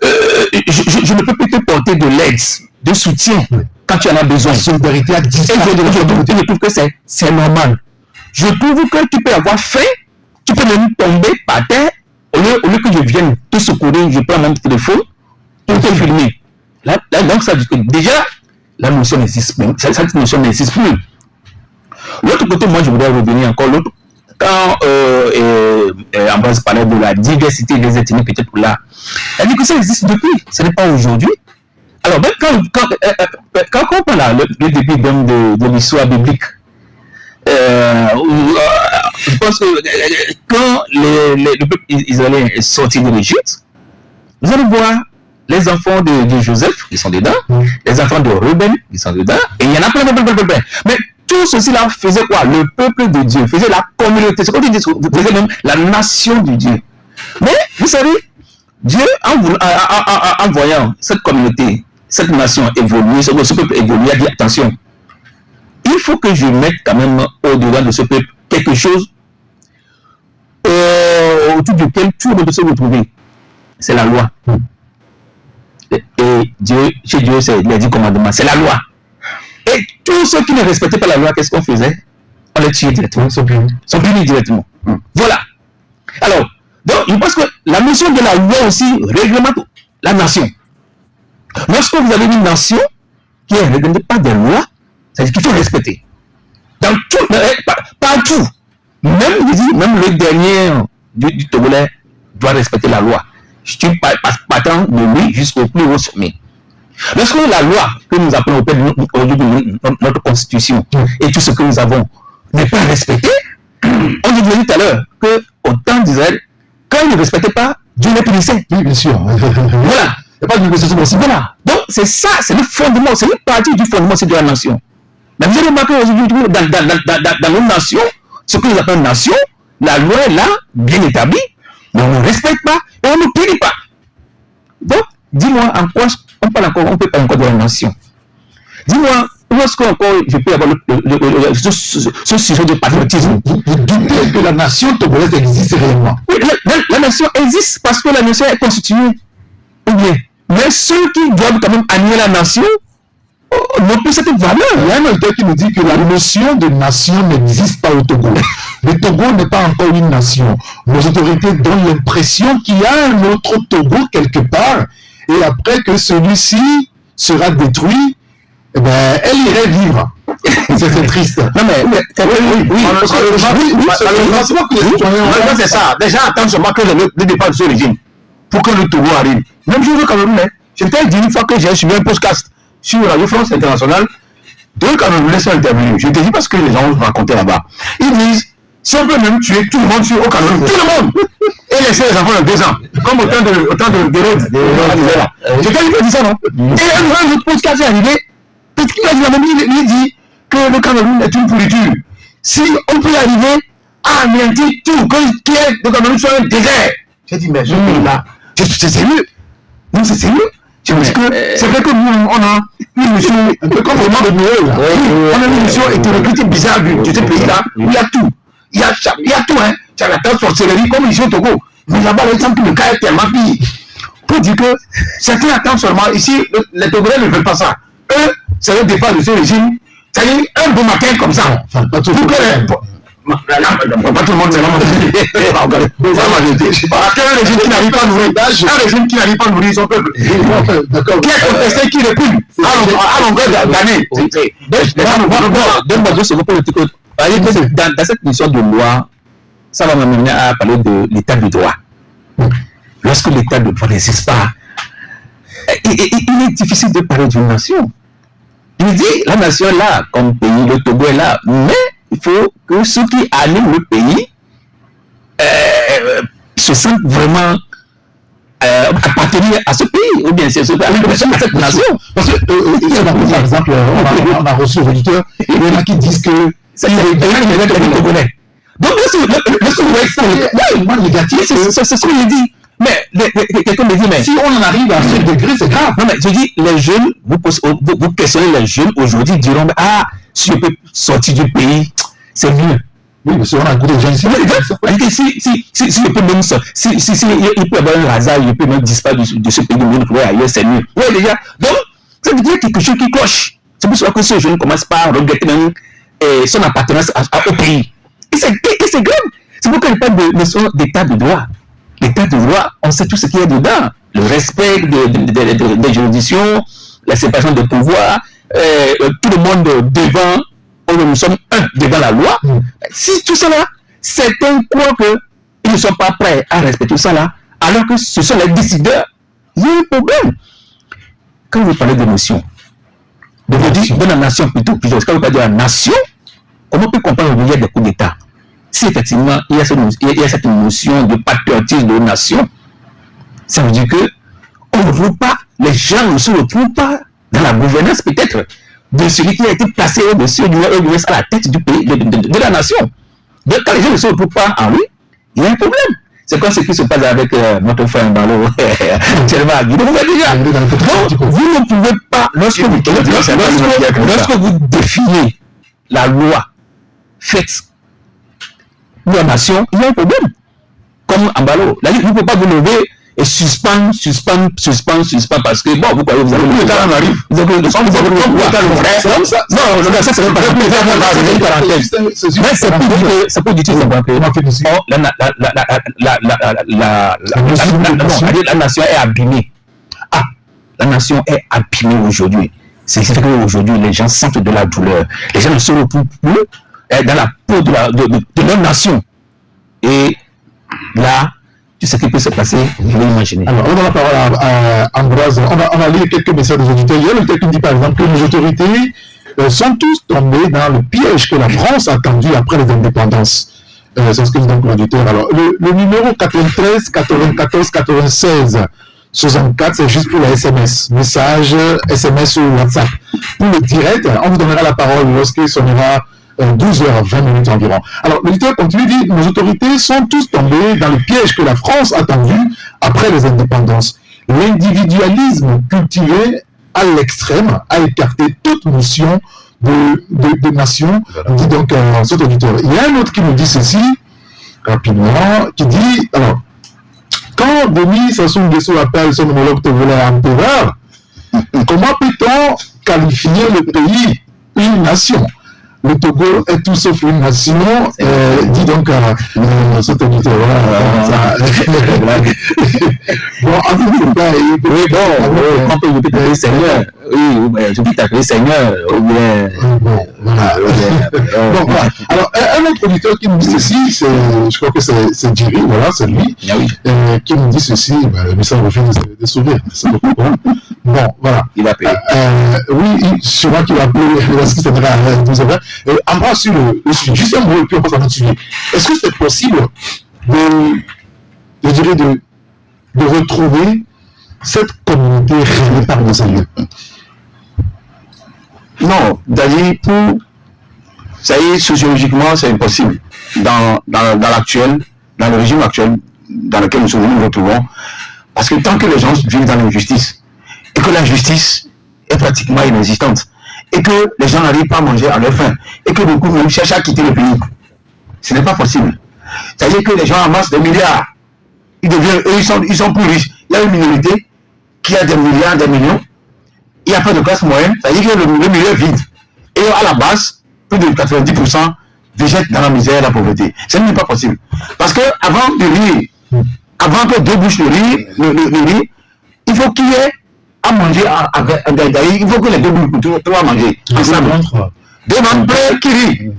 Je ne peux plus te porter de l'aide, de soutien quand tu en as besoin. Solidarité à distance. Je trouve que c'est normal. Je trouve que tu peux avoir faim, tu peux même tomber par terre, au lieu que je vienne te secourir, je prends mon téléphone pour te filmer. Là, donc ça dit que déjà, la notion n'existe plus. Cette notion n'existe plus. L'autre côté, moi je voudrais revenir encore. Quand Ambroise parlait de la diversité des ethnies, peut-être là, elle dit que ça existe depuis, ce n'est pas aujourd'hui. Alors, même quand on parle le début de l'histoire biblique, je pense que quand le peuple israélien est sorti de l'Égypte, vous allez voir les enfants de Joseph, qui sont dedans, les enfants de Ruben, qui sont dedans, et il y en a plein. Mais tout ceci là faisait quoi? Le peuple de Dieu, faisait la communauté, c'est comme dit, faisait même la nation de Dieu. Mais vous savez, Dieu, en voyant cette communauté, cette nation évoluer, ce peuple évoluer, a dit attention, il faut que je mette quand même au-delà de ce peuple quelque chose autour duquel tout le monde peut se retrouver. C'est la loi. Et Dieu, chez Dieu, c'est les 10 commandements, c'est la loi. Et tous ceux qui ne respectaient pas la loi, qu'est-ce qu'on faisait? On les tuait directement. Sont punis directement. Voilà. Alors, donc, je pense que la notion de la loi aussi réglemente la nation. Lorsque vous avez une nation qui ne réglemente pas des lois, c'est-à-dire qu'il faut respecter. Dans tout, partout. Même le dernier du Togolais doit respecter la loi. Je suis partant de lui jusqu'au plus haut sommet. Lorsque la loi que nous appelons au père de notre constitution et tout ce que nous avons n'est pas respecté, on dit tout à l'heure qu'au temps d'Israël, quand ils ne respectaient pas, Dieu les punissait. Oui, bien sûr. Voilà. Il n'y a pas de négociation possible. Voilà. Donc, c'est ça, c'est le fondement, c'est une partie du fondement de la nation. Mais vous avez remarqué aujourd'hui, dans nos nations, ce que nous appelons nation, la loi est là, bien établie, mais on ne respecte pas et on ne punit pas. Donc, dis-moi en quoi on parle encore, on peut parler encore de la nation. Dis-moi, où est-ce qu'encore je peux avoir ce sujet de patriotisme? Vous doutez que la nation togolaise existe réellement? Oui, la nation existe parce que la nation est constituée. Ou bien, mais ceux qui doivent quand même animer la nation n'ont plus cette valeur. Il y a un auteur qui nous dit que la notion de nation n'existe pas au Togo. Le Togo n'est pas encore une nation. Nos autorités donnent l'impression qu'il y a un autre Togo quelque part, et après que celui-ci sera détruit, eh ben, elle irait vivre. C'est triste. Non mais c'est ça. Déjà, attends seulement que le départ de ce régime, pour que le Togo arrive. Même chose au Cameroun, je t'ai dit une fois que j'ai suivi un podcast sur Radio France Internationale, deux Camerounais sont intervenus. Je te dis parce que les gens racontaient là-bas. Ils disent, si on peut même tuer tout le monde au Cameroun, tout le monde, et laisser les enfants de 2 ans, comme autant de héros. Je t'ai dit ça, non? Et un autre podcast est arrivé, peut-être qu'il a dit la même, il dit que le Cameroun est une pourriture. Si on peut arriver à anéantir tout, que le Cameroun soit un désert. J'ai dit, mais je suis là. C'est sérieux? Non, c'est sérieux? Je me dis que c'est vrai que nous, on a une mission, un peu comme vraiment de Noël. On a une mission hétéroclite bizarre de ce pays-là, où il y a tout. Il y a tout, hein. Tu as la tasse sorcellerie comme ici au Togo. Mais là-bas, l'exemple, le cas est tellement pire. Pour dire que certains attendent seulement. Ici, les Togolais ne veulent pas ça. Eux, c'est le départ de ce régime. C'est-à-dire un bon matin comme ça. Pas tout le monde, c'est un régime qui n'arrive pas à nourrir. Un régime qui n'arrive pas à nourrir son peuple. Qui est contesté, qui recule à longueur d'année. Donne-moi 2 secondes pour le truc. Dans cette mission de loi, ça va m'amener à parler de l'état de droit. Lorsque l'état de droit n'existe pas, il est difficile de parler d'une nation. Il dit, la nation est là, comme pays, le Togo est là, mais il faut que ceux qui animent le pays se sentent vraiment appartenir à ce pays, ou bien c'est ce pays, à cette nation. Parce que, par exemple, on a reçu aux auditeurs, il y en a qui disent que c'est le Togolais. Donc, c'est négatif, c'est ce qu'il dit. Mais quelqu'un me dit, mais si on en arrive à ce degré, c'est grave. Non, mais je dis, les jeunes, vous questionnez les jeunes aujourd'hui, diront, si je peux sortir du pays, c'est mieux. Oui, mais si on a écouté les gens ici. Si je peux même ça, si il peut y avoir un hasard, il peut même disparaître de ce pays, de trouver ailleurs, c'est mieux. Oui, déjà. Donc, ça veut dire quelque chose qui cloche. C'est pour ça que ce jeune commence par regretter même son appartenance au pays. Et c'est grave. C'est pourquoi il parle de notion d'état de droit. L'état de droit, on sait tout ce qu'il y a dedans. Le respect des juridictions, la séparation des pouvoirs, tout le monde devant, nous sommes un devant la loi. Si tout ça là, certains croient qu'ils ne sont pas prêts à respecter tout ça là, alors que ce sont les décideurs. Il y a un problème. Quand vous parlez d'émotion, de la nation plutôt, quand vous parlez de la nation, comment on peut comprendre qu'il y a des coups d'État? Si effectivement il y a cette notion de patriotisme de nation, ça veut dire que on ne retrouve pas, les gens ne se retrouvent pas dans la gouvernance peut-être de celui qui a été placé au-dessus à la tête du pays, de la nation. Donc quand les gens ne se retrouvent pas en lui, il y a un problème. C'est comme ce qui se passe avec notre frère Mbalo. Vous ne pouvez pas, lorsque vous défiez la loi faite pour la nation, il y a un problème. Comme Mbalo, il ne peut pas vous lever et suspendre parce que bon, vous croyez, vous avez le temps arrive. Vous avez le temps, non, ça c'est une parenthèse. C'est pour dire que la nation est abîmée. Ah, la nation est abîmée aujourd'hui. C'est ce qui fait qu'aujourd'hui, les gens sentent de la douleur. Les gens ne se retrouvent plus dans la peau de leur nation. Et là, tout ce qui peut se passer, je vais imaginer. Alors, on a la parole à Ambroise. On va lire quelques messages des auditeurs. Il y a l'auditeur qui dit par exemple que les autorités sont tous tombés dans le piège que la France a tendu après les indépendances. C'est ce que dit donc l'auditeur. Alors, le numéro 93 94 96 64, c'est juste pour la SMS. Message, SMS ou WhatsApp. Pour le direct, on vous donnera la parole lorsqu'il sonnera 12h20 environ. Alors, l'auditeur continue, dit, nos autorités sont tous tombés dans le piège que la France a tendu après les indépendances. L'individualisme cultivé à l'extrême a écarté toute notion de nation, dit donc cet auditeur. Il y a un autre qui nous dit ceci, rapidement, qui dit, alors, quand Denis Sassou Nguesso appelle son homologue togolais empereur, comment peut-on qualifier le pays une nation? Le Togo est tout sauf une nation, dit donc cet auditeur. Bon, en tout cas, oui, bon, on peut vous appeler Seigneur. Oui, je peux t'appeler Seigneur. Bon, voilà. Bon, voilà. Alors, un autre auditeur qui nous dit ceci, je crois que c'est Jerry, voilà, c'est lui, qui nous dit ceci, le message refuse de sourire. Bon, voilà. Il va payer. Oui, sûrement qu'il va payer, parce que c'est vrai, en bas sur le sujet, juste un mot, et puis on passe à notre sujet. Est-ce que c'est possible de retrouver cette communauté régnée par nos aïeux? Non, d'ailleurs, ça y est, sociologiquement, c'est impossible. Dans le régime actuel dans lequel nous nous retrouvons, parce que tant que les gens vivent dans l'injustice, et que la justice est pratiquement inexistante, et que les gens n'arrivent pas à manger à leur faim, et que beaucoup même cherchent à quitter le pays, ce n'est pas possible. C'est-à-dire que les gens amassent des milliards, ils sont plus riches. Il y a une minorité qui a des milliards, des millions, il n'y a pas de classe moyenne, c'est-à-dire que le milieu est vide. Et à la base, plus de 90% végètent dans la misère et la pauvreté. Ce n'est pas possible. Parce que avant que deux bouches le riz, il faut qu'il y ait à manger, il faut que les deux bouches trouvent à manger. Deux membres qui rient.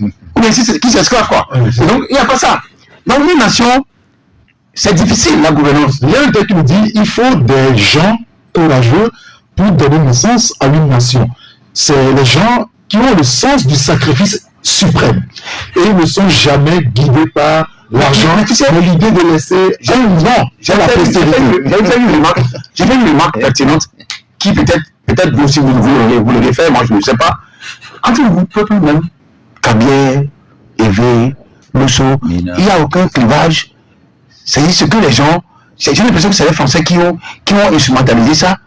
Ou bien qui s'esclavent, quoi. Donc, il n'y a pas ça. Dans une nation, c'est difficile, la gouvernance. Il y a un texte qui nous dit il faut des gens courageux pour donner naissance à une nation. C'est les gens qui ont le sens du sacrifice suprême. Et ils ne sont jamais guidés par l'argent, mais l'idée de laisser j'ai fait une remarque pertinente qui peut-être vous aussi vous l'aurez fait, moi je ne sais pas. Entre vous, peuple même, Kabier, Évé, Losso, il n'y a aucun clivage. C'est ce que les gens, j'ai l'impression que c'est les Français qui ont instrumentalisé ça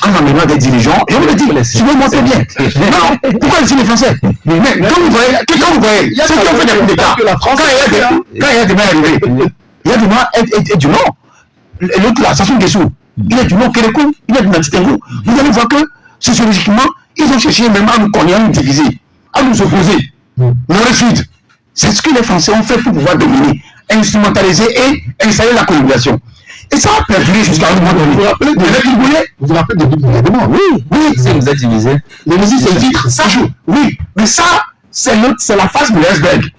en amenant des dirigeants. Je vous le dis, tu me montres bien. Non, pourquoi je dis les Français? Mais quand vous voyez, ceux qui ont fait des coups d'État, quand il y a des mains arrivées, il y a des mains et du Nord. L'autre là, Sassou Nguesso, il est du Nord, Kérékou, il est du Nantitango. Vous allez voir que, sociologiquement, ils ont cherché même à nous cogner, à nous diviser, à nous opposer. Nord et Sud. C'est ce que les Français ont fait pour pouvoir dominer, instrumentaliser et installer la colonisation. Et ça a perdurer jusqu'à un moment donné. Vous vous rappelez de gouvernement? Oui, ça nous a divisé. L'Élysée, c'est le titre, ça joue. Oui, mais ça, c'est la face de l'iceberg.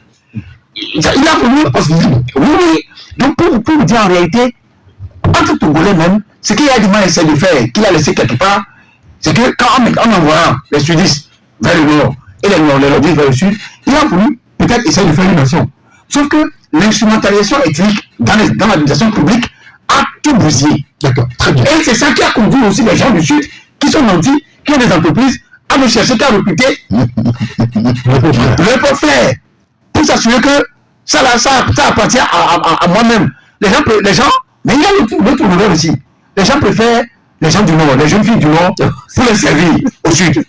Il a voulu la face visible. Oui. Donc, pour vous dire en réalité, entre Togolais même, ce qu'il y a du mal essaie de faire, qu'il a laissé quelque part, c'est que quand en envoyant les sudistes vers le nord et les nordistes vers le sud, il a voulu peut-être essayer de faire une nation. Sauf que l'instrumentalisation ethnique dans l'administration publique a tout bousillé. D'accord, très bien. Et c'est ça qui a conduit aussi les gens du Sud, qui sont nantis, qui ont des entreprises, à me chercher qu'à recruter le professeur, pour s'assurer que ça appartient à moi-même. Les gens, mais il y a l'autre modèle aussi. Les gens préfèrent les gens du Nord, les jeunes filles du Nord, pour les servir au Sud.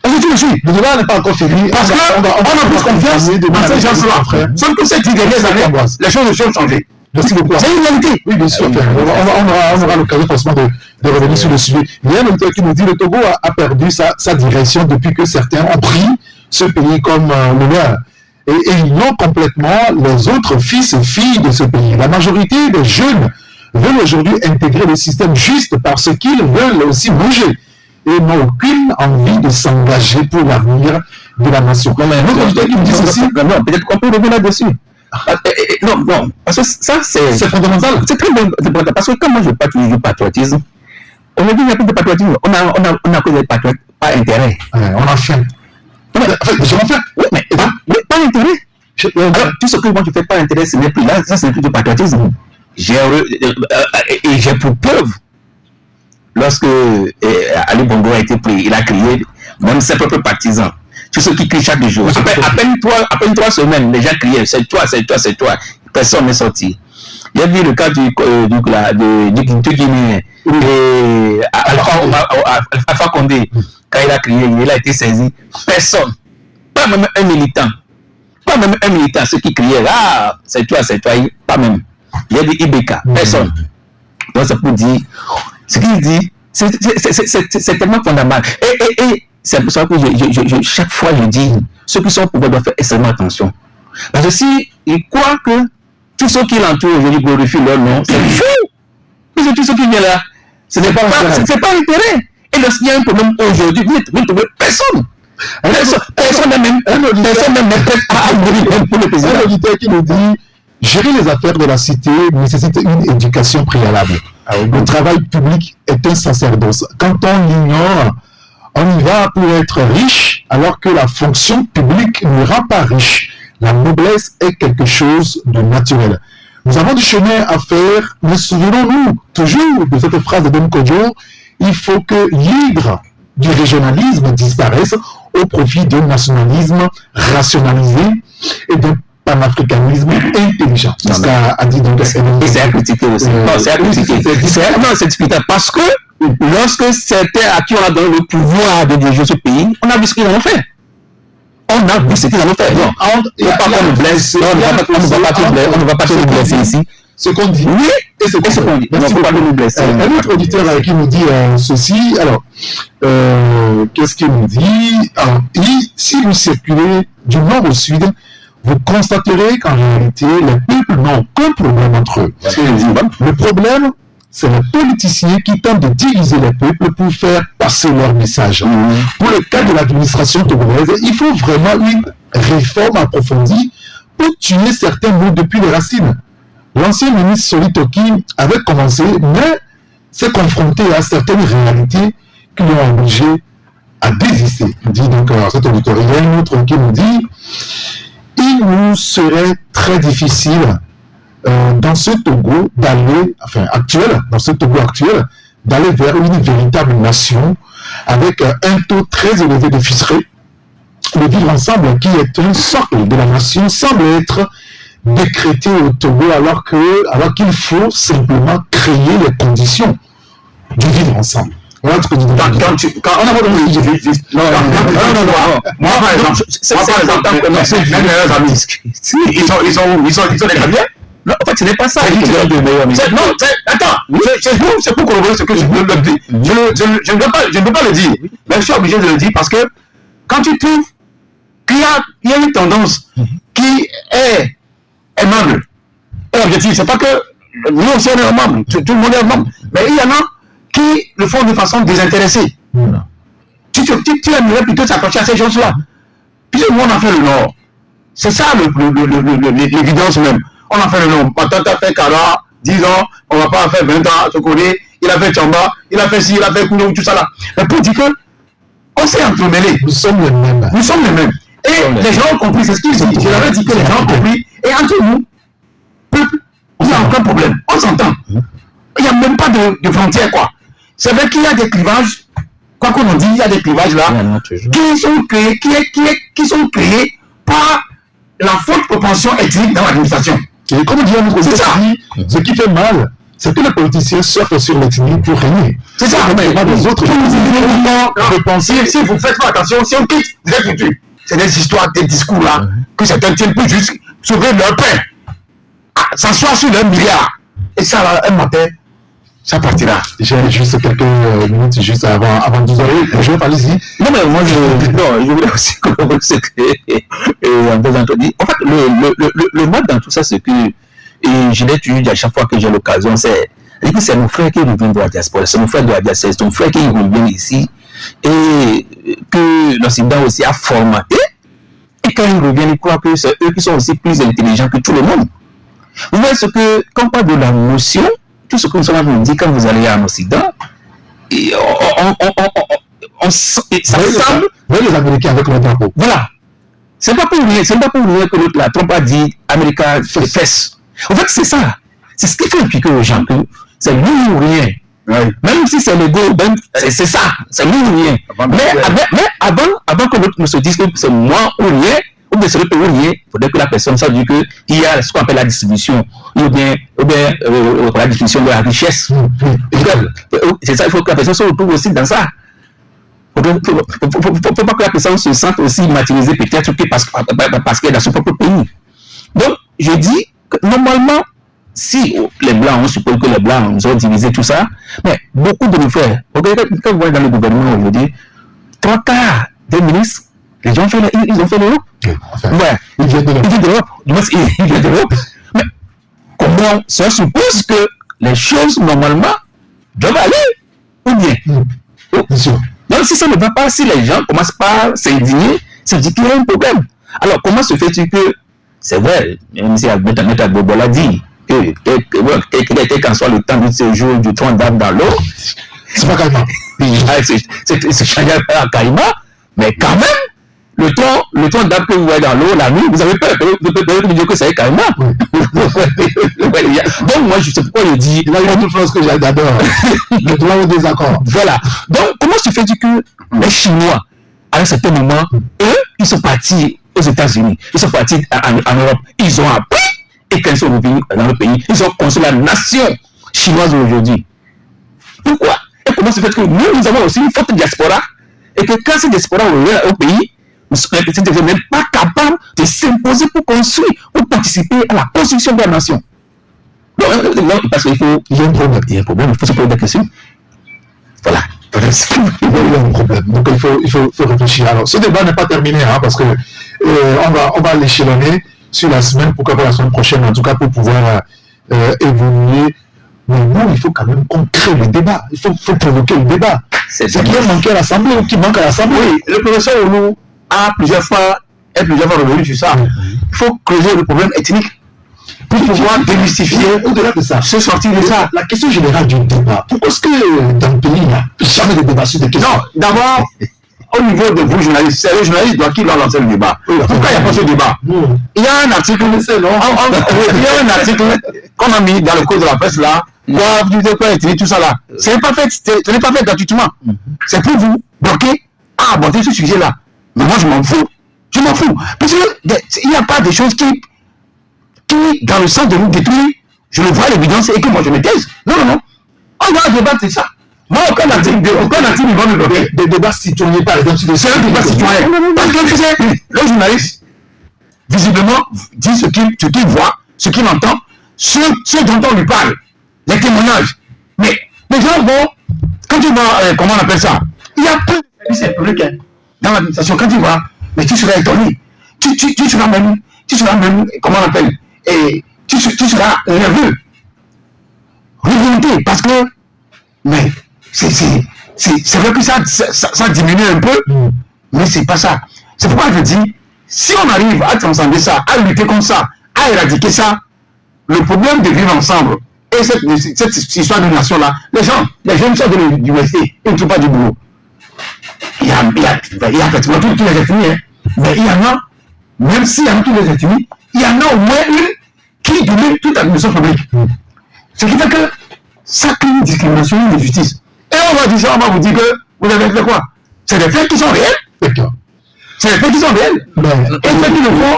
Le débat n'est pas encore fini. Parce qu'on a plus confiance dans ces gens-là. Sauf que ces 10 dernières années, les choses ont changé. Merci beaucoup. C'est une réalité. Oui, bien sûr. On aura l'occasion forcément de revenir sur le sujet. Il y a un auditeur qui nous dit que le Togo a perdu sa direction depuis que certains ont pris ce pays comme le leur. Et ignorent complètement les autres fils et filles de ce pays. La majorité des jeunes veulent aujourd'hui intégrer le système juste parce qu'ils veulent aussi bouger et n'ont aucune envie de s'engager pour l'avenir de la nation. Non, mais notre auditeur qui nous dit ceci, non, peut-être qu'on peut revenir là-dessus. Non, parce que ça, c'est fondamental. C'est très bon, parce que quand moi je parle toujours du patriotisme, on me dit qu'il n'y a plus de patriotisme. On a que des patriotes, pas intérêt. On enchaîne. Oui, mais pas intérêt. Alors, tout ce que moi je fais pas intérêt, ce n'est plus là, ça, ce n'est plus du patriotisme. Et j'ai pour preuve, lorsque Ali Bongo a été pris, il a crié, même ses propres partisans. Tous ceux qui crient chaque jour. À peine 3 semaines, les gens criaient, c'est toi. Personne n'est sorti. Il y a vu le cas du Guinéen et Alpha Condé, quand il a crié, il a été saisi. Personne, pas même un militant, ceux qui criaient, ah, c'est toi, pas même. Il y a dit Ibeka, personne. Donc c'est pour dire, ce qu'il dit, c'est tellement fondamental. Et c'est pour ça que chaque fois je dis, ceux qui sont au pouvoir doivent faire extrêmement attention. Parce que si ils croient que tous ceux qui l'entourent aujourd'hui glorifient leur nom, c'est fou. Parce que tous ceux qui viennent là, ce n'est pas intérêt. Et lorsqu'il y a un problème aujourd'hui, vous ne trouvez personne. Personne même prêt à mourir pour le président. Un auditeur qui nous dit, gérer les affaires de la cité nécessite une éducation préalable. Le travail public est un sacerdoce. Quand on l'ignore, on y va pour être riche, alors que la fonction publique ne rend pas riche. La noblesse est quelque chose de naturel. Nous avons du chemin à faire, mais souvenons-nous toujours de cette phrase de Don Kodjo, il faut que l'hydre du régionalisme disparaisse au profit d'un nationalisme rationalisé et d'un panafricanisme intelligent. C'est ce qu'a dit donc. Et c'est à critiquer aussi. Non, c'est à critiquer. Non, c'est discutable parce que lorsque certains à qui on a donné le pouvoir de diriger ce pays, on a vu ce qu'ils en ont fait. On ne va pas nous blesser. On ne va pas nous blesser ici. Ce qu'on dit. Oui, et ce qu'on dit. Merci beaucoup. Un autre auditeur qui nous dit ceci. Alors, qu'est-ce qu'il nous dit? Si vous circulez du nord au sud, vous constaterez qu'en réalité, les peuples n'ont aucun problème entre eux. Le problème, c'est les politiciens qui tentent de diviser les peuples pour faire passer leur message. Pour le cas de l'administration togolaise, il faut vraiment une réforme approfondie pour tuer certains mots depuis les racines. L'ancien ministre Soli Toki avait commencé, mais s'est confronté à certaines réalités qui l'ont obligé à désister. Dit donc cet auditeur. Il y a une autre qui nous dit il nous serait très difficile dans ce Togo d'aller, d'aller vers une véritable nation avec un taux très élevé de ficellerie. Le vivre ensemble, qui est un socle de la nation, semble être décrété au Togo alors qu'il faut simplement créer les conditions du vivre ensemble. Voilà ce que tu dis. Quand on a votre non. Moi, par exemple, mes amis, ils sont des Gambiens. Non, en fait, ce n'est pas ça. Non, attends, c'est pour corroborer ce que je veux dire. Je ne peux pas le dire, mais je suis obligé de le dire parce que quand tu trouves qu'il y a une tendance qui est aimable et objective, c'est pas que nous aussi on est aimable, tout le monde est aimable, mais il y en a qui le font de façon désintéressée. Tu aimerais plutôt s'accrocher à ces choses-là. Puis nous on a fait le Nord. C'est ça l'évidence même. On a fait le Nord. Patata fait 40, 10 ans, on va pas faire 20 ans, tu connais. Il a fait Tchamba, il a fait ci, il a fait Koulou, tout ça là. Mais pour dire que on s'est entremêlés. Nous sommes les mêmes. Nous sommes les mêmes. Et les gens ont compris, c'est ce qu'ils disent. Je l'avais dit que les gens ont compris. Et entre nous, peuple, on n'a aucun problème. On s'entend. Il n'y a même pas de frontières, quoi. C'est vrai qu'il y a des clivages, quoi qu'on en dise, il y a des clivages là, qui sont créés par la forte propension ethnique dans l'administration. Et comme dit notre ce qui fait mal, c'est que les politiciens surfent sur l'ethnie pour régner. C'est ça, mais pas des autres. Si vous faites pas attention, si on quitte, vous êtes foutu. C'est des histoires, des discours là, que certains tiennent pour juste sauver leur pain, s'asseoir sur leur milliard. Et ça, là, un matin, ça partira. J'ai juste quelques minutes juste avant de vous aller. Je vais parler ici. Non, mais moi, je voulais aussi corroborer ce que Antoine dit. En fait, le mal dans tout ça, c'est que, et je l'ai toujours dit à chaque fois que j'ai l'occasion, c'est nos frères qui reviennent de la diaspora, c'est nos frères de la diaspora, c'est nos frères qui reviennent ici, et que l'Occident aussi a formaté, et quand ils reviennent, ils croient que c'est eux qui sont aussi plus intelligents que tout le monde. Vous voyez ce que, quand on parle de la notion, tout ce que nous sommes dit quand vous allez en Occident, et ça semble. Voyez les Américains avec le drapeau. Voilà. C'est pas pour rien que la Trump a dit America fesses. En fait, c'est ça. C'est ce qui fait expliquer aux gens que c'est nous ou rien. Ouais. Même si c'est le go, c'est ça. C'est nous ou rien. Mais avant que l'autre ne se dise que c'est moi ou rien, ou bien c'est l'autre ou rien, il faudrait que la personne sache qu'il y a ce qu'on appelle la distribution, ou bien la distribution de la richesse. C'est ça, il faut que la personne se retrouve aussi dans ça. Il ne faut pas que la personne se sente aussi martyrisée peut-être parce qu'elle est dans son propre pays. Donc, je dis que normalement, si les Blancs, on suppose que les Blancs nous ont divisé tout ça, mais beaucoup de nos frères, quand vous voyez dans le gouvernement aujourd'hui, 3 quarts des ministres, les gens ils ont fait l'Europe. Ouais, ils viennent de l'Europe. Mais comment ça suppose que les choses, normalement, doivent aller ou bien? Bien sûr. Donc, si ça ne va pas, si les gens commencent par s'indigner, ça veut dire qu'il y a un problème. Alors, comment se fait-il que, c'est vrai, même si Ahmed Bobo l'a dit, quel qu'en soit le temps de ce jour du tronc d'arbre dans l'eau, c'est pas Caïma. C'est changé à Caïma, mais quand même, le tronc d'arbre que vous voyez dans l'eau, la nuit, vous avez peur de dire que c'est Caïma. Donc, moi, je sais pourquoi je dis. Il y a une autre chose que j'adore. Le droit au désaccord. Voilà. Donc, comment se fait-il que les Chinois, à un certain moment, eux, ils sont partis aux États-Unis, ils sont partis en Europe, ils ont appris, et quand ils sont revenus dans le pays, ils ont construit la nation chinoise aujourd'hui. Pourquoi? Et comment se fait que nous avons aussi une forte diaspora, et que quand cette diaspora revient au pays, nous sommes même pas capables de s'imposer pour construire, pour participer à la construction de la nation. Non, parce qu'il faut. Il y a un problème, il faut se poser des questions. Voilà. Il y a un problème. Donc il faut réfléchir. Alors, ce débat n'est pas terminé, hein, parce que on va l'échelonner sur la semaine, pourquoi pas la semaine prochaine, en tout cas pour pouvoir évoluer. Mais nous, il faut quand même qu'on crée le débat. Il faut provoquer le débat. C'est ce qui a manqué à l'Assemblée ou qui manque à l'Assemblée. Oui, le professeur Oulou a plusieurs fois revenu sur ça. Il faut creuser le problème ethnique pour pouvoir démystifier, au-delà de ça, se sortir de ça. La question générale du débat, pourquoi est-ce que dans le pays, il n'y a jamais de débat sur des questions? Non, d'abord, au niveau de vous, journalistes, c'est le journaliste qui doit lancer le débat. Pourquoi il n'y a pas ce débat? Il y a un article, qu'on a mis dans le code de la presse là, tout ça là. Ce n'est pas fait gratuitement. C'est pour vous bloquer à aborder ce sujet là. Mais moi je m'en fous. Parce qu'il n'y a pas des choses qui, dans le sens de nous détruire, je le vois à l'évidence et que moi je me taise. Non. On va débattre de ça. Moi, aucun article ne va me bloquer. Des débats citoyens, par exemple, C'est un débat citoyen. Parce que le journaliste, visiblement, dit ce qu'il voit, ce qu'il entend, ce dont on lui parle, les témoignages. Mais les gens vont, quand tu vois, comment on appelle ça, il y a peu de services publics dans l'administration. Quand tu vois, mais tu seras étonné. Tu seras même, comment on appelle, et tu seras nerveux, remonté, parce que, mais c'est vrai que ça diminue un peu, mais c'est pas ça. C'est pourquoi je dis, si on arrive à transcender ça, à lutter contre ça, à éradiquer ça, le problème de vivre ensemble et cette histoire de nation-là, les jeunes sortent de l'université, ils ne trouvent pas du boulot. Il y a pratiquement tous les ethnies, hein. Mais il y en a, même s'il y en a tous les ethnies, il y en a au moins une qui domine toute l'administration publique. Ce qui fait que ça crée une discrimination, une injustice. Et on va dire ça, on va vous dire que vous avez fait quoi? C'est des faits qui sont réels. C'est des faits qui sont réels. Et ceux qui le font,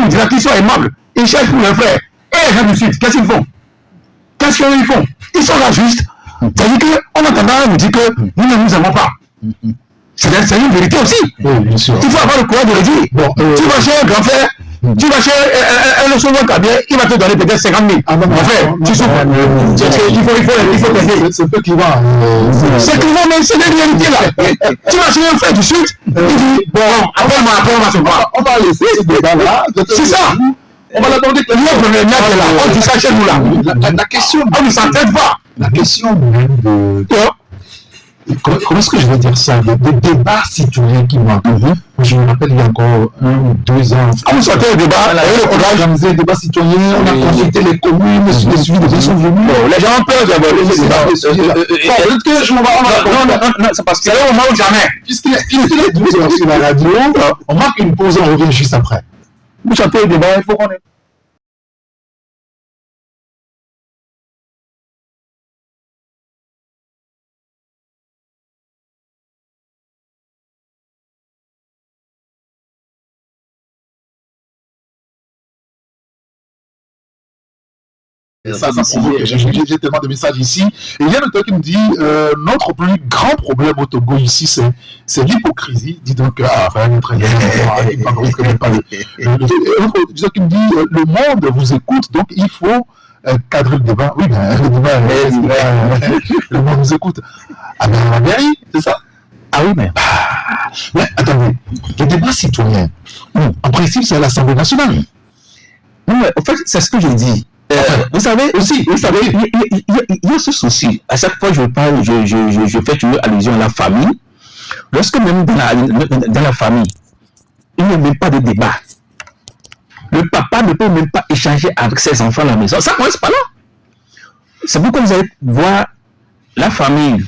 on dira qu'ils sont aimables. Ils cherchent pour leurs frères. Et rien de suite, qu'est-ce qu'ils font? Qu'est-ce qu'ils font? Ils sont là juste. C'est-à-dire qu'on a tendance à nous dire que nous ne nous aimons pas. C'est une vérité aussi. Oui, bien sûr. Il faut avoir le courage de le dire. Bon, tu vas chez un grand frère, tu vas chez un souvent cabinet, il va te donner peut-être 50 000. Mon frère, tu souffres. Il faut t'aider. C'est peu clivant. C'est clivant, mais c'est des réalités là. Tu vas chez un frère du Sud, il dit, bon, après on va se voir. On va laisser ce débat-là. C'est ça. On va l'attendre que l'autre est là. On dit ça chez nous là. La question. On ne s'entête pas. La question même de. Comment est-ce que je vais dire ça? Des débats citoyens qui manquent. Je me rappelle, il y a encore 1 ou 2 ans. On sortait au débat, on a organisé des débats citoyens, on a consulté les communes, les suivis des gens sont venus. Les gens ont peur d'avoir les débats. Peut-être que je m'en vais. Non, c'est parce que c'est là au moment où jamais. Puisqu'il est 12 heures sur la radio, on marque une pause, on revient juste après. Vous sortez au débat, il faut qu'on ait. Ça provoque. J'ai tellement de messages ici. Et il y a un qui me dit notre plus grand problème au Togo ici, c'est l'hypocrisie. Dis donc, très bien, il favorise quand même pas le. Autre qui me dit le monde vous écoute, donc il faut cadrer le débat. Oui, ben, le monde vous écoute. Ah ben, la mairie, c'est ça? Ah oui, mais. Mais attendez, le débat citoyen, en principe, c'est à l'Assemblée nationale. Non, mais en fait, c'est ce que je dis. Vous savez, il y a ce souci. À chaque fois que je parle, je fais toujours allusion à la famille. Lorsque même dans la famille, il n'y a même pas de débat. Le papa ne peut même pas échanger avec ses enfants à la maison. Ça commence pas là. C'est pourquoi vous allez voir la famille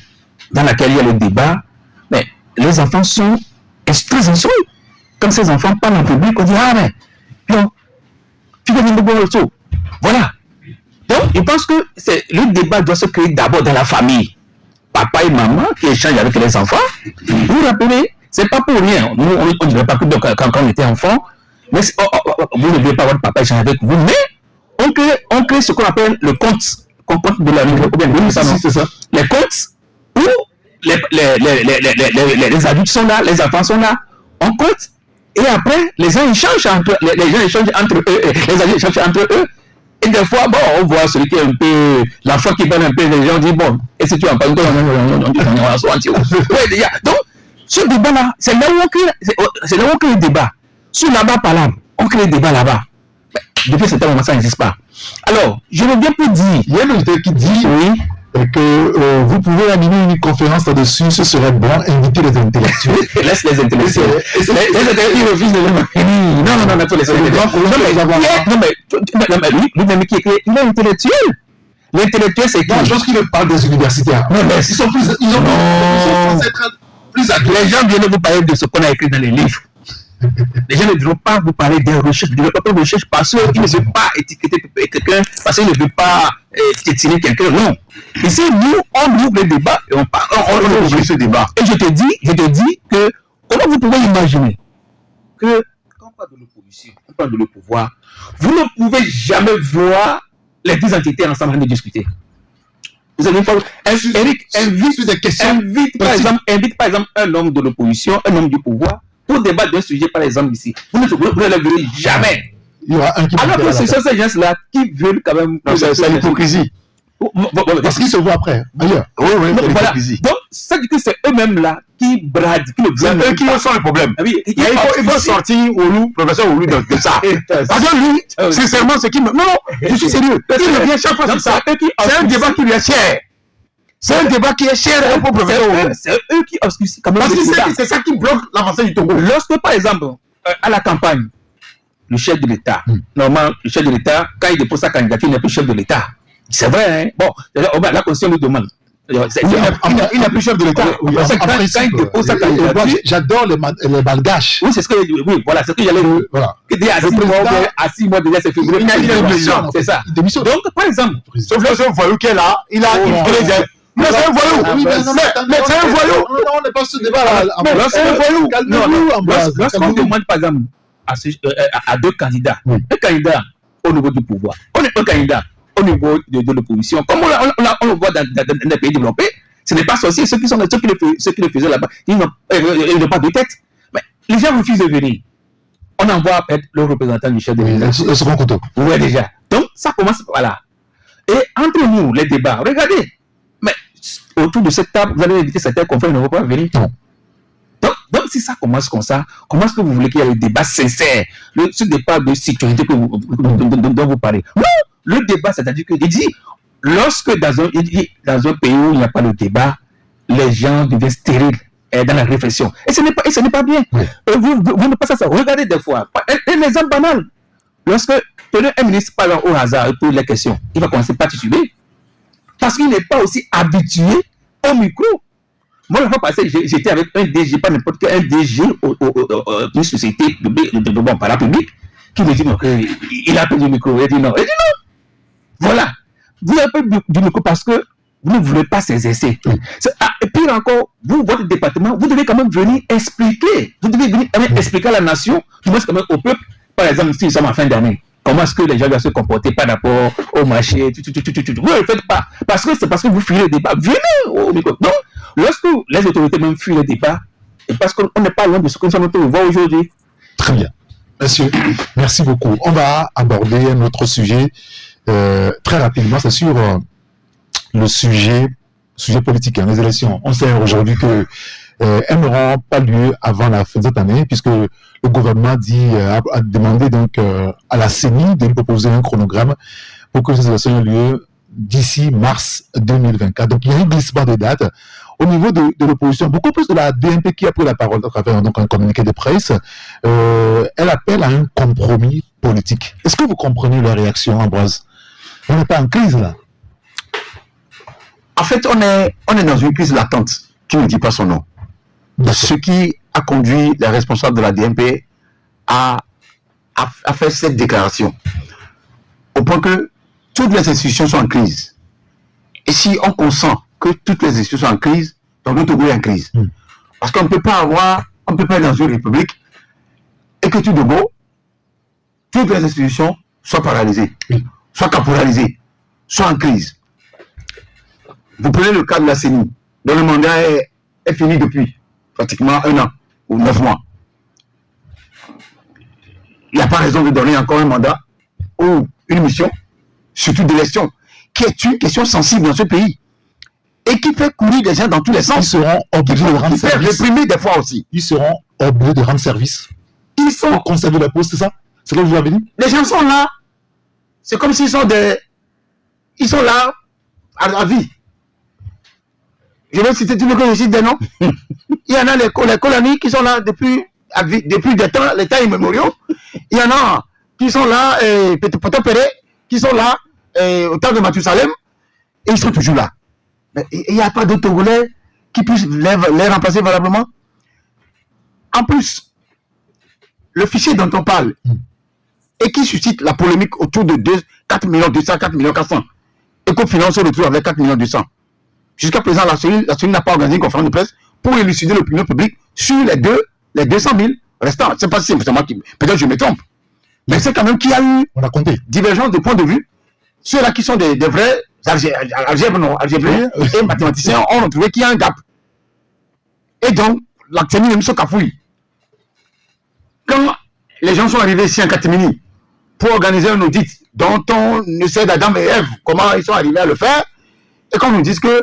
dans laquelle il y a le débat, mais les enfants sont très instruits. Quand ces enfants parlent en public, on dit ah mais non, tu viens de boire le saut. Voilà. Donc, je pense que le débat doit se créer d'abord dans la famille. Papa et maman qui échangent avec les enfants. Vous vous rappelez, c'est pas pour rien. Nous, on ne dirait pas que quand on était enfant, mais vous ne devez pas avoir papa échanger avec vous, mais on crée ce qu'on appelle le compte de la vie. C'est ça. Les comptes où les adultes sont là, les enfants sont là, on compte, et après, les gens échangent entre eux, les adultes échangent entre eux. Et des fois, bon, on voit celui qui est un peu, l'enfant qui parle un peu, les gens disent, bon, et si tu en parles, donc, ce débat-là, c'est là où on crée le débat. Sur là-bas, par là, on crée le débat là-bas. Depuis ce temps, ça n'existe pas. Alors, je veux bien plus dire. Il y a un auditeur qui dit que vous pouvez animer une conférence là-dessus, ce serait bon, inviter les intellectuels. Laisse les intellectuels. Les intellectuels refusent de le Non, tous les intellectuels. Non, mais lui-même qui écrit, il est intellectuel. L'intellectuel, c'est qui? Je pense qu'il parle des universitaires. Non, mais ils sont censés être plus adultes. Les gens viennent vous parler de ce qu'on a écrit dans les livres. Les gens ne devront pas vous parler des recherches, ne devront pas faire de recherches parce qu'ils ne veulent pas étiqueter quelqu'un, parce qu'ils ne veulent pas piétiner quelqu'un. Non. Ici, nous, on ouvre le débat et on ouvre ce débat. Et je te dis que, comment vous pouvez imaginer que, quand on parle de l'opposition, on parle de le pouvoir, vous ne pouvez jamais voir les deux entités ensemble en train de discuter. Eric, invite par exemple un homme de l'opposition, un homme du pouvoir, pour débattre d'un sujet, par exemple, ici. Vous ne le verrez jamais. Il y aura un qui alors que ce sont ces gens-là qui veulent quand même... C'est l'hypocrisie. Parce qu'ils se voient après, ailleurs. Oui, c'est l'hypocrisie. Donc, ça dit que c'est eux-mêmes là qui bradent, qui le c'est eux qui sont le problème. Ah oui, il faut sortir Oulou, professeur Oulou de ça. Parce que lui, sincèrement, ce qui me... Non, je suis sérieux. Il revient chaque fois sur ça. C'est un débat qui lui est cher. C'est un débat qui est cher au professeur Oulou. C'est eux qui obscurcissent quand même. Parce que c'est ça qui bloque l'avancée du Togo. Lorsque, par exemple, à la campagne, le chef de l'État, normalement, le chef de l'État, quand il dépose sa candidature, il n'est plus chef de l'État. C'est vrai, hein? Bon, la Constitution nous demande. Il n'est plus chef de l'État. Quand il dépose sa candidature. J'adore les malgaches. Oui, c'est ce que voilà, c'est ce que j'allais dire. Voilà. À 6 mois déjà, c'est février. Il a une démission. C'est ça. Donc, par exemple, sauf le seul voyou qui est là, il a une clé. Mais c'est un voyou. Mais c'est un voyou. Non, on n'est pas sur ce débat là. Mais c'est un voyou. Lorsqu'on demande par exemple à deux candidats, un candidat au niveau du pouvoir, on est un candidat au niveau de l'opposition, comme on le voit dans des pays développés, ce n'est pas sorcier, ceux qui le faisaient là-bas, ils n'ont pas de tête. Mais les gens refusent de venir. On envoie le représentant du chef de l'État. Le second couteau. Oui, déjà. Donc, ça commence par là. Et entre nous, les débats, regardez, mais autour de cette table, vous allez éviter certains confrères, ils ne vont pas venir. Non. Donc, si ça commence comme ça, comment est-ce que vous voulez qu'il y ait un débat sincère, ce débat de sécurité dont vous parlez? Non, le débat, c'est-à-dire que, il dit, lorsque dans un pays où il n'y a pas de débat, les gens deviennent stériles dans la réflexion. Et ce n'est pas bien. Oui. Vous ne passez ça. Regardez des fois. Un exemple banal. Lorsque un ministre parle au hasard et pose les questions, il va commencer par tituber. Parce qu'il n'est pas aussi habitué au micro. Moi, la fois passée, j'étais avec un DG, pas n'importe quel, un DG d'une société parapublique, qui me dit non, il a pris du micro. Il dit non. Voilà. Vous avez pris du micro parce que vous ne voulez pas ces essais. Et puis encore, vous, votre département, vous devez quand même venir expliquer. Vous devez venir expliquer à la nation, du moins quand même au peuple, par exemple, si nous sommes en fin d'année. Comment est-ce que les gens doivent se comporter par rapport au marché? Vous ne le faites pas. Parce que c'est parce que vous fuyez le débat. Venez au micro. Donc, lorsque les autorités même fuient le débat, c'est parce qu'on n'est pas loin de ce que nous sommes en train de voir aujourd'hui. Très bien. Monsieur, merci beaucoup. On va aborder un autre sujet très rapidement. C'est sur le sujet politique, les élections. On sait aujourd'hui que elles n'auront pas lieu avant la fin de cette année, puisque le gouvernement a demandé donc à la CENI de lui proposer un chronogramme pour que ces élections aient lieu d'ici mars 2024. Donc il y a un glissement de date. Au niveau de l'opposition, beaucoup plus de la BNP qui a pris la parole à travers donc un communiqué de presse, elle appelle à un compromis politique. Est-ce que vous comprenez la réaction, Ambroise? On n'est pas en crise là. En fait, on est dans une crise latente qui ne dit pas son nom. Ce qui a conduit les responsables de la DNP à faire cette déclaration. Au point que toutes les institutions sont en crise. Et si on consent que toutes les institutions sont en crise, donc le Togo est en crise. Parce qu'on ne peut pas être dans une république et que tout de beau, toutes les institutions soient paralysées, soient caporalisées, soient en crise. Vous prenez le cas de la CENI, dont le mandat est fini depuis pratiquement 1 an ou 9 mois. Il n'y a pas raison de donner encore un mandat ou une mission, surtout d'élection, qui est une question sensible dans ce pays et qui fait courir des gens dans tous les sens. Ils seront obligés de rendre service. Réprimer des fois aussi. Ils seront obligés de rendre service. Ils sont pour conserver la poste, c'est ça? C'est là que vous avez dit? Les gens sont là. C'est comme s'ils sont ils sont là à vie. Je vais citer tous les que je cite des noms. Il y en a les colonies qui sont là depuis des temps, les temps immémoriaux. Il y en a qui sont là, Poto-Péré, qui sont là au temps de Mathusalem, et ils sont toujours là. Mais il n'y a pas d'autres Togolais qui puissent les remplacer valablement. En plus, le fichier dont on parle, et qui suscite la polémique autour de 4 200 000, 4 400 000, et qu'on finance le retrouve avec 4 200 000. Jusqu'à présent, la CENI n'a pas organisé une conférence de presse pour élucider l'opinion publique sur les 200 000 restants. C'est pas si c'est moi qui... Peut-être je me trompe. Mais c'est quand même qu'il y a eu on a compté divergence de points de vue ceux-là qui sont des vrais algébriens et mathématiciens ont trouvé qu'il y a un gap. Et donc, la Catemini même se cafouille. Quand les gens sont arrivés ici en Catemini pour organiser un audit dont on essaie d'Adam et Ève, comment ils sont arrivés à le faire, et qu'on nous dise que,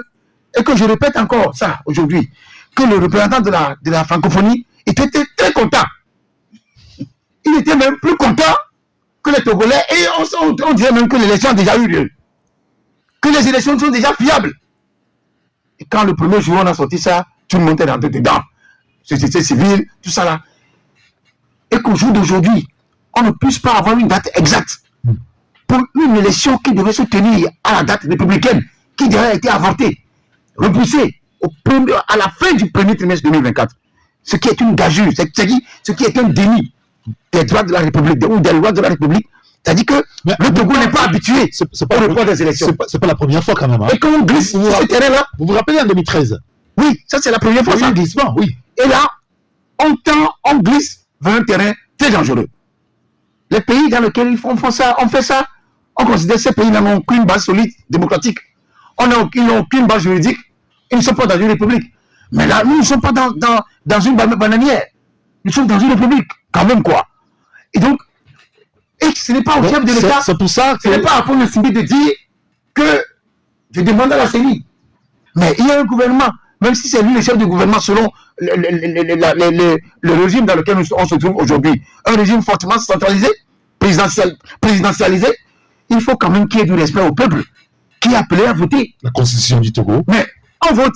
et que je répète encore ça aujourd'hui, que le représentant de la francophonie était très content. Il était même plus content que les Togolais, et on disait même que l'élection a déjà eu lieu. Que les élections sont déjà fiables. Et quand le premier jour on a sorti ça, tout le monde est rentré dedans. Société civile, tout ça là. Et qu'au jour d'aujourd'hui, on ne puisse pas avoir une date exacte pour une élection qui devait se tenir à la date républicaine, qui devait été avortée, repoussée à la fin du premier trimestre 2024. Ce qui est une gageure, c'est-à-dire ce qui est un déni des droits de la République, ou des lois de la République. C'est-à-dire que le Togo n'est pas habitué au report des élections. C'est pas la première fois quand même. Hein. Et quand on glisse sur ce terrain-là... Vous vous rappelez en 2013? Oui, ça c'est la première fois. Oui, glissement, oui. Et là, on glisse vers un terrain très dangereux. Les pays dans lesquels on fait ça, on considère que ces pays n'ont aucune base solide démocratique. Ils n'ont aucune base juridique. Ils ne sont pas dans une république. Mais là, nous ne sommes pas dans une bananière. Nous sommes dans une république, quand même quoi. Et donc, ce n'est pas au chef de l'État, c'est pour ça que... ce n'est pas à fond de CENI de dire que je demande à la CENI. Mais il y a un gouvernement, même si c'est lui le chef du gouvernement selon le régime dans lequel on se trouve aujourd'hui, un régime fortement centralisé, présidentialisé, il faut quand même qu'il y ait du respect au peuple qui est appelé à voter. La constitution du Togo. Mais on vote,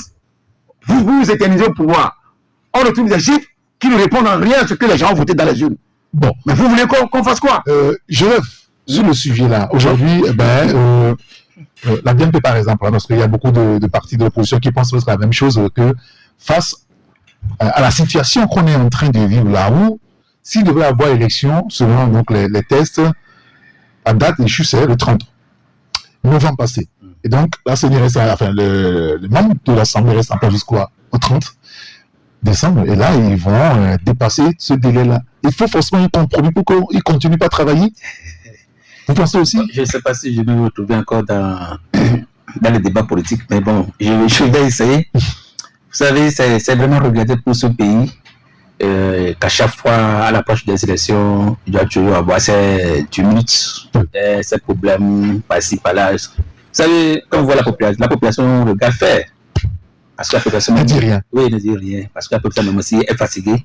vous vous éternisez au pouvoir, on retrouve des chiffres qui ne répondent en rien à ce que les gens ont voté dans les urnes. Bon. Mais vous voulez qu'on fasse quoi? Je lève sur le sujet là. Aujourd'hui, la BNP par exemple, parce qu'il y a beaucoup de partis de l'opposition qui pensent la même chose, que face à la situation qu'on est en train de vivre là, où s'il devait avoir élection, selon donc, les tests, la date échue c'est le 30 novembre passé. Et donc, la CENI reste, le membre de l'Assemblée reste encore jusqu'au 30 décembre, et là, ils vont dépasser ce délai-là. Il faut forcément un compromis pour qu'ils ne continuent pas à travailler. Vous pensez aussi? Je ne sais pas si je vais me retrouver encore dans les débats politiques, mais bon, je vais essayer. Vous savez, c'est vraiment regretté pour ce pays qu'à chaque fois, à l'approche des élections, il doit toujours avoir ces tumultes, ces problèmes par-ci, par-là. Vous savez, quand on voit la population regarde faire. Parce que la population ne dit rien. Oui, ne dit rien. Parce que la population même aussi est fatiguée.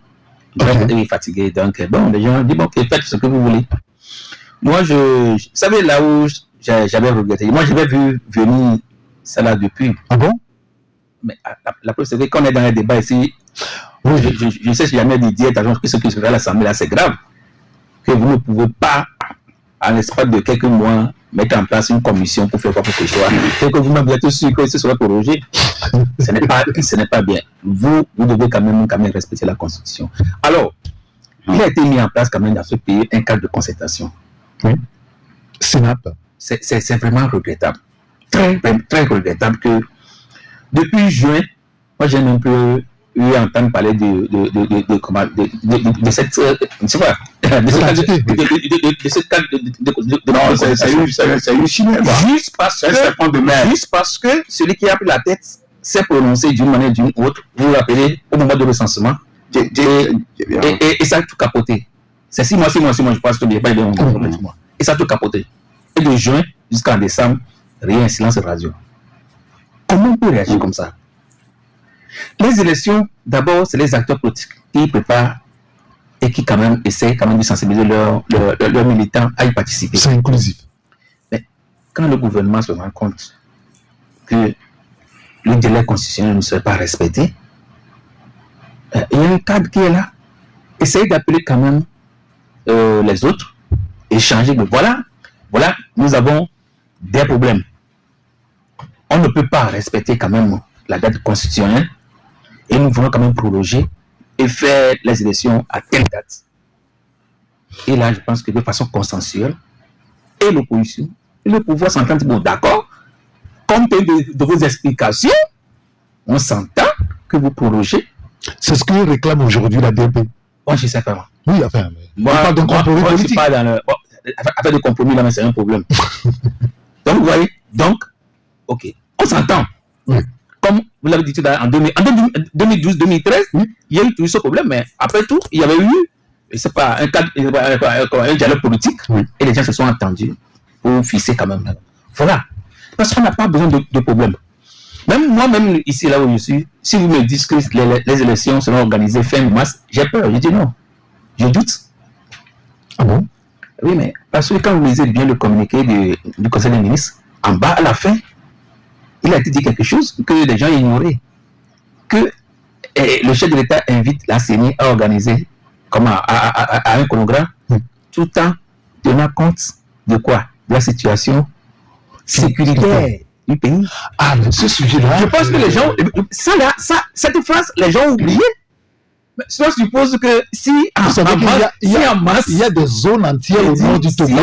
Elle est fatiguée. Donc, bon, les gens disent, bon, faites ce que vous voulez. Moi, vous savez, là où j'avais regretté, moi, j'avais vu venir ça là depuis. Ah bon? Mais la preuve, c'est que quand on est dans les débats ici, oui. je sais jamais dire que ce qui se fait à l'Assemblée, là, c'est grave. Que vous ne pouvez pas, en l'espace de quelques mois, mettre en place une commission pour faire quoi que ce soit, et que vous-même êtes sûr que ce sera prorogé. Ce n'est pas bien. Vous devez quand même respecter la Constitution. Alors, il a été mis en place quand même dans ce pays un cadre de concertation. Oui. SENAP. C'est vraiment regrettable. Très, très regrettable que depuis juin, moi j'ai un peu eu à entendre parler de cette ce cadre c'est une chimère. Juste parce que celui qui a pris la tête s'est prononcé d'une manière ou d'une autre, vous vous rappelez, au moment de recensement, et ça a tout capoté. C'est 6 mois, je pense que il n'y a pas eu de mois. Et ça a tout capoté. Et de juin jusqu'en décembre, rien, silence radio. Comment on peut réagir comme ça? Les élections, d'abord, c'est les acteurs politiques qui préparent et qui quand même essaient de sensibiliser leurs militants à y participer. C'est inclusif. Mais quand le gouvernement se rend compte que le délai constitutionnel ne serait pas respecté, il y a un cadre qui est là. Essayez d'appeler quand même les autres, échanger, mais voilà, nous avons des problèmes. On ne peut pas respecter quand même la date constitutionnelle et nous voulons quand même prolonger et faire les élections à telle date. Et là, je pense que de façon consensuelle, et l'opposition, et le pouvoir s'entendent, bon, d'accord, compte tenu de vos explications, on s'entend que vous prolongez. C'est ce que réclame aujourd'hui la DP. Moi, je ne sais pas. Oui, enfin, moi, je ne suis pas dans le... Bon, affaire de compromis, là, mais c'est un problème. Donc, vous voyez, ok, on s'entend. Oui. Comme vous l'avez dit tout à l'heure, en 2012-2013, il y a eu tout ce problème, mais après tout, il y avait eu, c'est pas un dialogue politique, et les gens se sont entendus pour fixer quand même. Voilà. Parce qu'on n'a pas besoin de problème. Même moi-même, ici, là où je suis, si vous me dites que les élections seront organisées fin mars, j'ai peur, je dis non. Je doute. Ah bon? Oui, mais parce que quand vous lisez bien le communiqué du Conseil des ministres, en bas, à la fin, il a été dit quelque chose que les gens ignoraient. Que le chef de l'État invite la CENI à organiser à un chronogramme, tout en tenant compte de quoi? De la situation sécuritaire du pays. Ah, mais ce sujet-là... Je pense que les gens... cette phrase, les gens ont oublié. Mais cela suppose que si il y a des zones entières au nord du Togo.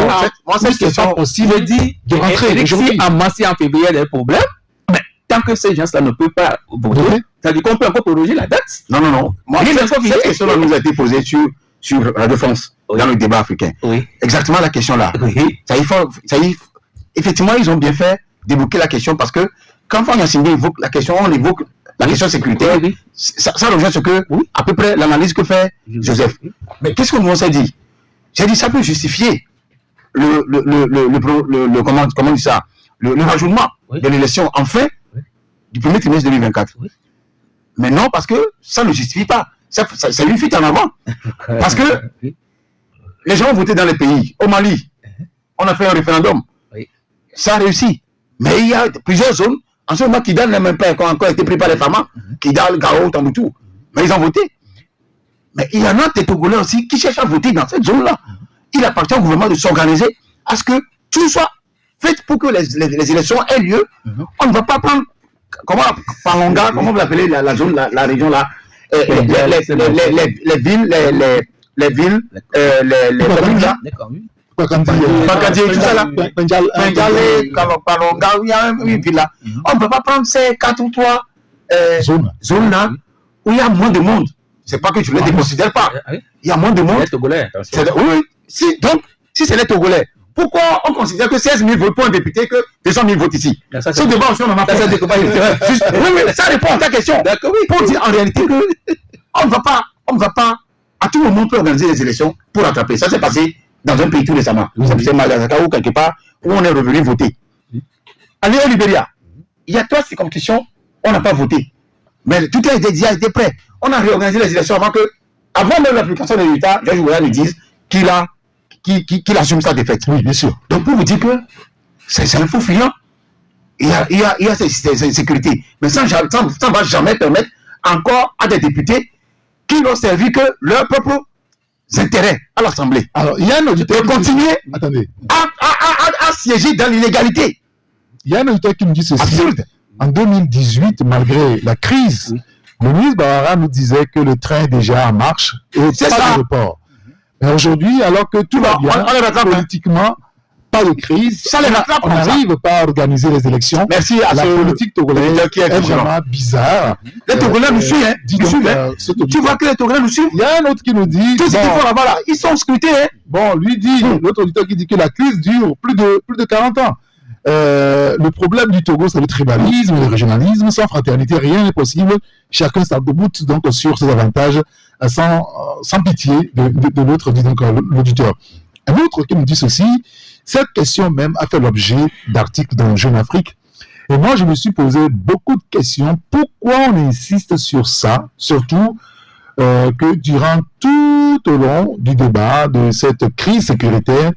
Moi, cette question possible de rentrer. Si en mars et en février, il y a des problèmes, mais tant que ces gens-là ne peuvent pas voter, ça veut dire qu'on peut encore prolonger la date. Non. Moi, cette question-là nous a été posée sur Radio France, dans le débat africain. Oui. Exactement la question-là. Oui. Effectivement, ils ont bien fait débloquer la question parce que quand Fang Yacine évoque la question, on évoque la question sécuritaire. Oui. Ça rejoint ce que, à peu près, l'analyse que fait Joseph. Mais qu'est-ce que nous on s'est dit? J'ai dit ça peut justifier comment on dit ça, le rajoutement de l'élection en fin du premier trimestre 2024. Oui. Mais non, parce que ça ne justifie pas. Ça lui fuite en avant. Parce que les gens ont voté dans les pays. Au Mali, on a fait un référendum. Oui. Ça a réussi. Mais il y a plusieurs zones, en ce moment, qui donnent même pas, qui ont encore été pris par les femmes, qui donnent Gao, Tamboutou. Mais ils ont voté. Mais il y en a des Togolais aussi qui cherchent à voter dans cette zone-là. Il appartient au gouvernement de s'organiser à ce que tout soit fait pour que les élections aient lieu. On ne va pas prendre, Palonga, comment vous l'appelez, la zone, la région là, les villes, les communes là. Bakadji, tout ça là. Pendjalé, Palonga, il y a une ville là. On ne peut pas prendre ces 4 ou 3 zones là où il y a moins de monde. C'est pas que je ne les déconsidère pas. Il y a moins de monde. Les Togolais, attention. Oui, donc, si c'est les Togolais, pourquoi on considère que 16 000 votes pour un député que 200 000 votent ici? Ce débat aussi, on en a fait. Oui, ça répond à ta question. Pour dire en réalité qu'on ne va pas, à tout moment, on peut organiser les élections pour rattraper. Ça s'est passé dans un pays tout récemment. C'est Madagascar ou quelque part où on est revenu voter. Allez au Libéria, il y a 3 circonscriptions, on n'a pas voté. Mais tout a été prêt. On a réorganisé les élections avant même l'application des résultats, Georges Weah nous dise qu'il assume sa défaite. Oui, bien sûr. Donc pour vous dire que c'est un faux fuyant. Il y a cette sécurité. Mais ça ne va jamais permettre encore à des députés qui n'ont servi que leurs propres intérêts à l'Assemblée. Alors, il y a un auditeur de continuer à siéger dans l'illégalité. Il y a un auditeur qui nous dit ceci. Absurde. En 2018, malgré la crise, le ministre Barara nous disait que le train est déjà en marche et pas de report. Mais aujourd'hui, alors que tout va bien, politiquement, pas de crise, on n'arrive pas à organiser les élections. Merci à la politique togolaise est vraiment bizarre. Les Togolais nous suivent. Tu vois que les Togolais nous suivent. Il y a un autre qui nous dit... Tout ce qu'il faut là-bas, ils sont scrutés. Bon, lui dit, l'autre auditeur qui dit que la crise dure plus de 40 ans. Le problème du Togo, c'est le tribalisme, le régionalisme. Sans fraternité, rien n'est possible. Chacun s'arc-boute donc sur ses avantages sans pitié de l'autre, dit donc l'auditeur. Un autre qui nous dit ceci, cette question même a fait l'objet d'articles dans Jeune Afrique. Et moi, je me suis posé beaucoup de questions. Pourquoi on insiste sur ça, surtout que durant tout au long du débat de cette crise sécuritaire,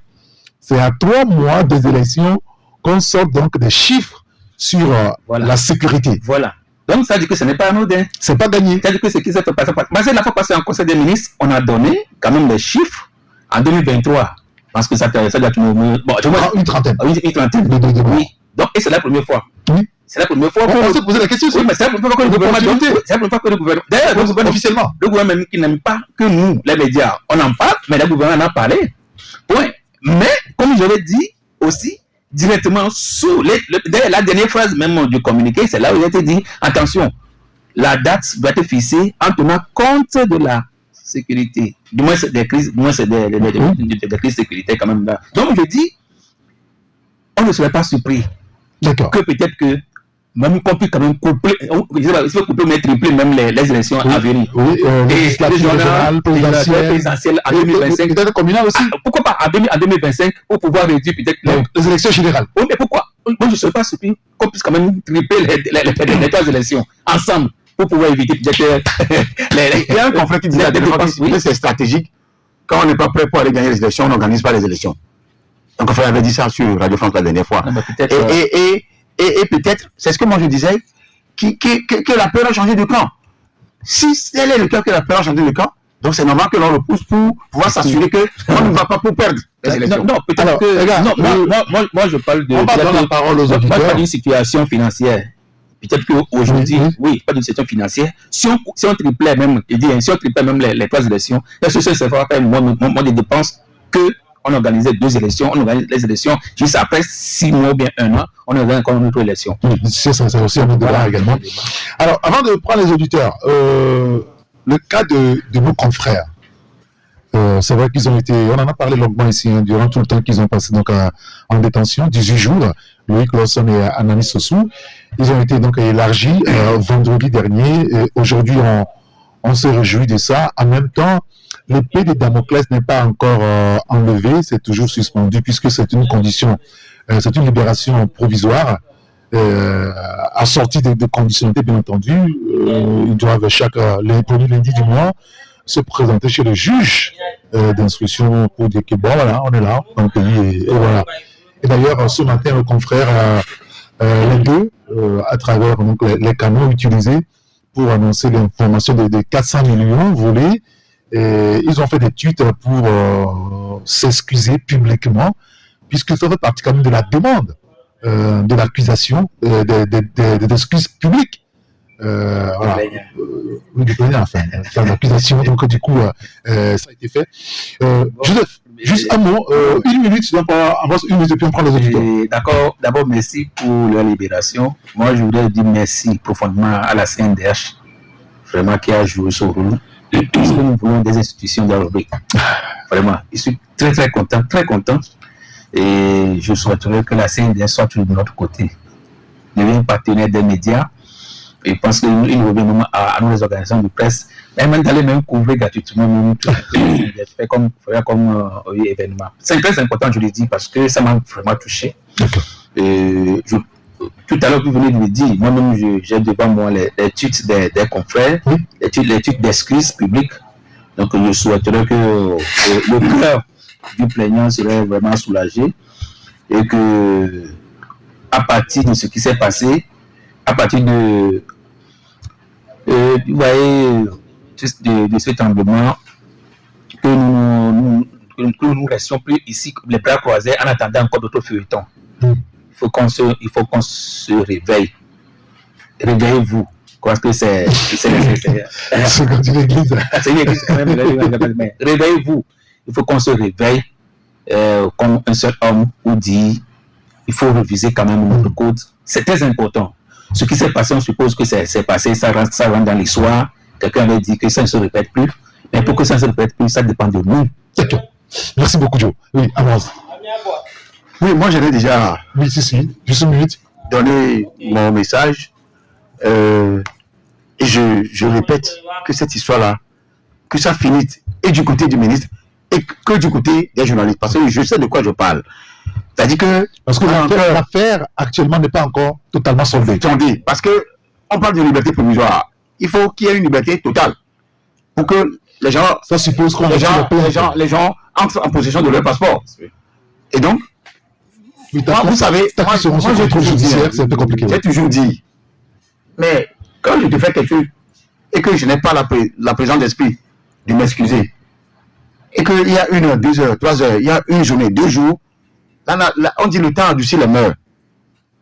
c'est à 3 mois des élections qu'on sort donc des chiffres sur la sécurité. Voilà. Donc, ça dit que ce n'est pas anodin. C'est pas gagné. Ça dit que ce qui s'est passé. Parce que la fois passée en Conseil des ministres, on a donné quand même des chiffres en 2023. Parce que ça doit être une trentaine. Une trentaine. Oui. Donc, et c'est la première fois. Oui. C'est la première fois. On s'est posé la question. Oui, mais c'est la première fois que le gouvernement. C'est la première fois que le gouvernement. D'ailleurs, officiellement. Le gouvernement qui n'aime pas que nous, les médias, on en parle, mais le gouvernement en a parlé. Point. Mais, comme je l'ai dit aussi, directement sous la dernière phrase même du communiqué, c'est là où il a été dit, attention, la date doit être fixée en tenant compte de la sécurité. Du moins, c'est des crises, des crises sécuritaires quand même là. Donc, je dis, on ne serait pas surpris que peut-être que même qu'on puisse quand même coupler, mais tripler même les élections à venir. Oui, régionales, présidentielles en 2025. Peut-être communales aussi. Pourquoi pas en 2025 pour pouvoir réduire peut-être les élections générales. Oui, mais pourquoi? Moi, je ne serais pas surpris qu'on puisse quand même tripler les 3 élections ensemble pour pouvoir éviter peut-être Il y a un conflit qui disait que c'est stratégique. Quand on n'est pas prêt pour aller gagner les élections, on n'organise pas les élections. Donc, on avait dit ça sur Radio France la dernière fois. Et peut-être, c'est ce que moi je disais, que la peur a changé de camp. Si tel est le cas que la peur a changé de camp, donc c'est normal que l'on le pousse pour pouvoir s'assurer qu'on ne va pas pour perdre les élections. Non, peut-être que... moi je parle de... On va donner la parole aux auditeurs. Moi je parle d'une situation financière. Peut-être qu'aujourd'hui, oui, pas d'une situation financière. Si on triplait même, si on triplait même les 3 élections, est-ce que ça ne fera pas moins de dépenses que on organisait 2 élections, on organise les élections, juste après 6 mois ou bien 1 an, on organise encore une autre élection. C'est ça, c'est aussi un autre débat également. Alors, avant de prendre les auditeurs, le cas de nos confrères, c'est vrai qu'ils ont été, on en a parlé longuement ici, durant tout le temps qu'ils ont passé donc, en détention, 18 jours, Loïc Lawson et Anani Sossou, ils ont été donc élargis vendredi dernier, et aujourd'hui on se réjouit de ça. En même temps, l'épée de Damoclès n'est pas encore enlevée, c'est toujours suspendu puisque c'est une condition, c'est une libération provisoire, assortie de conditionnalités bien entendu. Ils doivent premier lundi du mois se présenter chez le juge d'instruction pour dire que bon voilà, on est là dans le pays et voilà. Et d'ailleurs ce matin le confrère les deux à travers donc, les canaux utilisés pour annoncer l'information de 400 millions volés. Et ils ont fait des tweets pour s'excuser publiquement, puisque ça fait partie quand même de la demande de l'accusation, des excuses publiques. Voilà. Du plaignant, enfin, l'accusation, donc du coup, ça a été fait. Joseph, juste un mot, 1 minute, donc avance 1 minute et puis on prend les auditeurs. D'accord, d'abord merci pour leur libération. Moi, je voudrais dire merci profondément à la CNDH, vraiment qui a joué ce rôle. Parce que nous voulons des institutions de la rubrique. Vraiment, je suis très très content. Et je souhaiterais que la CNDS soit de notre côté. Devient partenaire des médias. Et je pense qu'il revient même à nous les organisations de presse, même d'aller même couvrir gratuitement même tout comme événement. C'est très important, je le dis, parce que ça m'a vraiment touché. Tout à l'heure, vous venez de me dire, moi-même, j'ai devant moi les tweets des confrères, les tweets d'excuses publiques. Donc, je souhaiterais que le cœur du plaignant serait vraiment soulagé et que, à partir de ce qui s'est passé, à partir de, vous voyez, de cet tremblement, que nous restions plus ici, les bras croisés, en attendant encore d'autres feuilletons. Il faut qu'on se réveille. Réveillez-vous. Parce que c'est une église. C'est une église quand même. Mais réveillez-vous. Il faut qu'on se réveille comme un seul homme ou dit il faut réviser quand même notre code. C'est très important. Ce qui s'est passé, on suppose que c'est passé, ça rentre dans l'histoire. Quelqu'un avait dit que ça ne se répète plus. Mais pour que ça ne se répète plus, ça dépend de nous. D'accord. Merci beaucoup, Joe. Oui, avance. Oui, moi j'avais déjà juste une minute. Donné mon message et je répète que cette histoire-là, que ça finisse et du côté du ministre et que du côté des journalistes, parce que je sais de quoi je parle. C'est-à-dire que... Parce que l'affaire actuellement n'est pas encore totalement soldée. Parce que on parle de liberté provisoire. Il faut qu'il y ait une liberté totale pour que les gens... Ça suppose qu'on les gens entrent en possession de leur passeport. Et donc, moi, vous savez, moi j'ai toujours dit, c'est un peu compliqué. J'ai toujours dit, mais quand je te fais quelque chose et que je n'ai pas la présence d'esprit de m'excuser, et qu'il y a 1 heure, 2 heures, 3 heures, il y a une journée, 2 jours, là, on dit le temps adoucit les mœurs.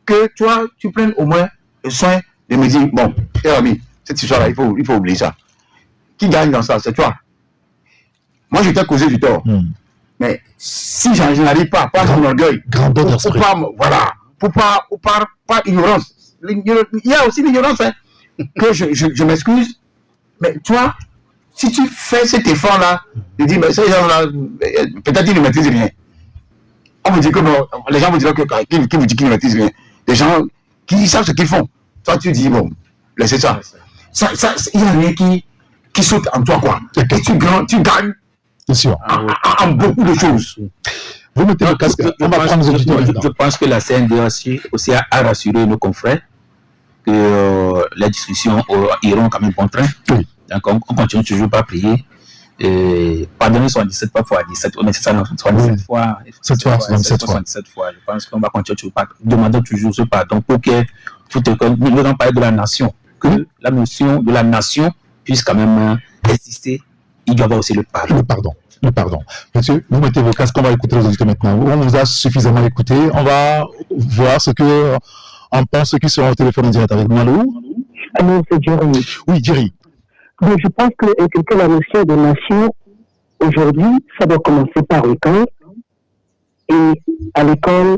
Que toi, tu prennes au moins le soin de me dire, bon, ami, cette histoire-là, il faut oublier ça. Qui gagne dans ça? C'est toi. Moi, je t'ai causé du tort. Mais si je n'arrive pas mon orgueil, pour pas ignorance. Il y a aussi l'ignorance, hein, que je m'excuse. Mais toi, si tu fais cet effort-là, de dire, mais ces gens-là, peut-être ils ne maîtrisent rien. On me dit que non, les gens me diront qu'ils vous disent qu'ils ne maîtrisent rien. Les gens qui savent ce qu'ils font. Toi, tu dis, bon, laissez ça. Il n'y a rien qui saute en toi, quoi. Et tu gagnes. C'est sûr. En beaucoup de choses. Vous mettez le casque, on va prendre nos auditeurs. Je pense que la CND aussi a rassuré nos confrères que les discussions iront comme un bon train. Oui. Donc on continue toujours pas prier. Pardonnez 77 fois 17, on est ça 77 fois. 77 fois. Je pense qu'on va continuer toujours pas demander toujours ce pardon pour que nous allons parler de la nation, que la notion de la nation puisse quand même exister. Il doit y avoir aussi le pardon. Le pardon. Monsieur, vous mettez vos casques, on va écouter les auditeurs maintenant. On vous a suffisamment écouté. On va voir ce que on pense, ceux qui sont au téléphone en direct avec nous. Allô? Allô, c'est Jerry. Oui, Jerry. Donc, je pense que la notion de nation, aujourd'hui, ça doit commencer par l'école. Et à l'école,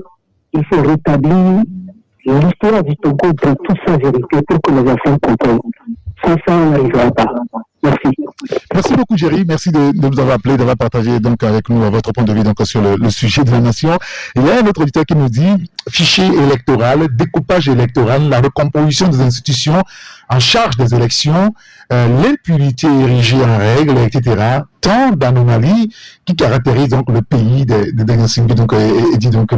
il faut rétablir l'histoire du Togo dans toute sa vérité pour que les enfants comprennent. Sans ça, on n'arrivera pas. Merci. Merci beaucoup, Jerry. Merci de nous avoir appelé, d'avoir partagé donc avec nous votre point de vue donc, sur le sujet de la nation. Et il y a un autre auditeur qui nous dit fichier électoral, découpage électoral, la recomposition des institutions en charge des élections, l'impunité érigée en règle, etc. Tant d'anomalies qui caractérisent donc le pays des Nyansingbe, donc et dit donc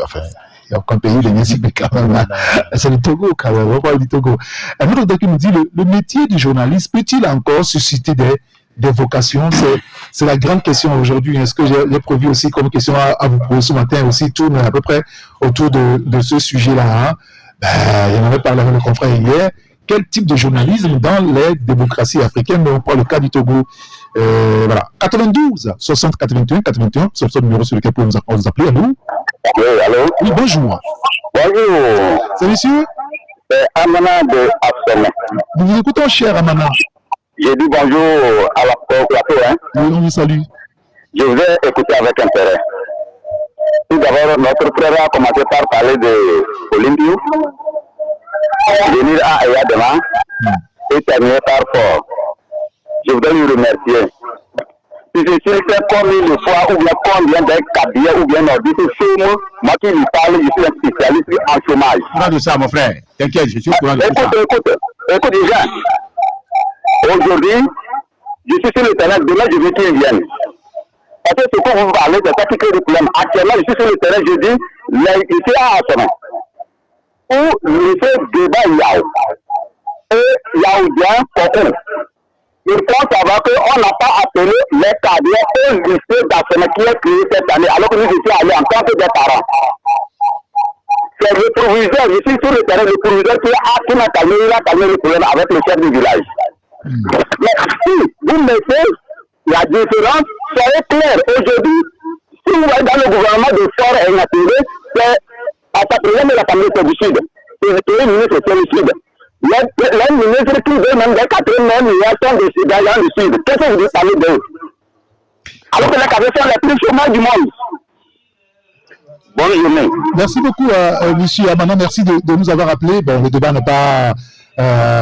enfin. Il y a aucun pays, les Nyansingbe quand même. C'est le Togo quand même, on va parler du Togo. Un autre auditeur qui nous dit le métier du journaliste peut-il encore susciter des vocations? C'est la grande question aujourd'hui. Est-ce que j'ai prévu aussi comme question à vous poser ce matin aussi tourne à peu près autour de ce sujet-là. Il y en avait parlé avec le confrère hier. Quel type de journalisme dans les démocraties africaines? Mais on prend le cas du Togo. Voilà. 92 60 81 81, c'est le numéro sur lequel vous nous appeler. Allô? Oui, allô? Oui, bonjour. Bonjour. C'est monsieur? C'est Amana de Absomé. Nous vous écoutons, cher Amana. J'ai dit bonjour à la plateau, hein? Oui, on vous salue. Je vous ai écouté avec intérêt. Tout d'abord, notre frère a commencé par parler de Olympio, venir à Ayadema et terminer par Fort. Je voudrais lui remercier. Si je sais combien de fois ou bien combien d'un cabinet ou bien nordiste film, moi qui lui parle, je suis un spécialiste en chômage. Pas de ça, mon frère. T'inquiète, je suis au courant de ça. Écoute déjà. Aujourd'hui, je suis sur le terrain, demain je veux qu'il vienne. Parce que ce que vous parlez, c'est ça qui crée des problèmes. Actuellement, je suis sur le terrain, je dis, ici à Assoman, où le fait débat Yao et Yaoudien Koko. Il faut savoir qu'on n'a pas appelé les cadres au lycée d'Assoman qui est créé cette année, alors que nous étions allés en tant que des parents. C'est le proviseur, je suis sur le terrain, le proviseur qui m'a calmé le problème avec le chef du village. Mais si vous mettez la différence, soyez clair. Aujourd'hui, si vous êtes dans le gouvernement de Fort et Natiré, c'est à sa première de la famille du Sud. C'est le ministre du Sud. Les ministres qui veulent même des 80 milliards sont des gagnants du Sud. Qu'est-ce que vous dites parler d'eux? Alors que les cadres sont les plus chômeurs du monde. Bonne journée. Merci beaucoup, monsieur Amana. Merci de nous avoir appelé. Bon, le débat n'est pas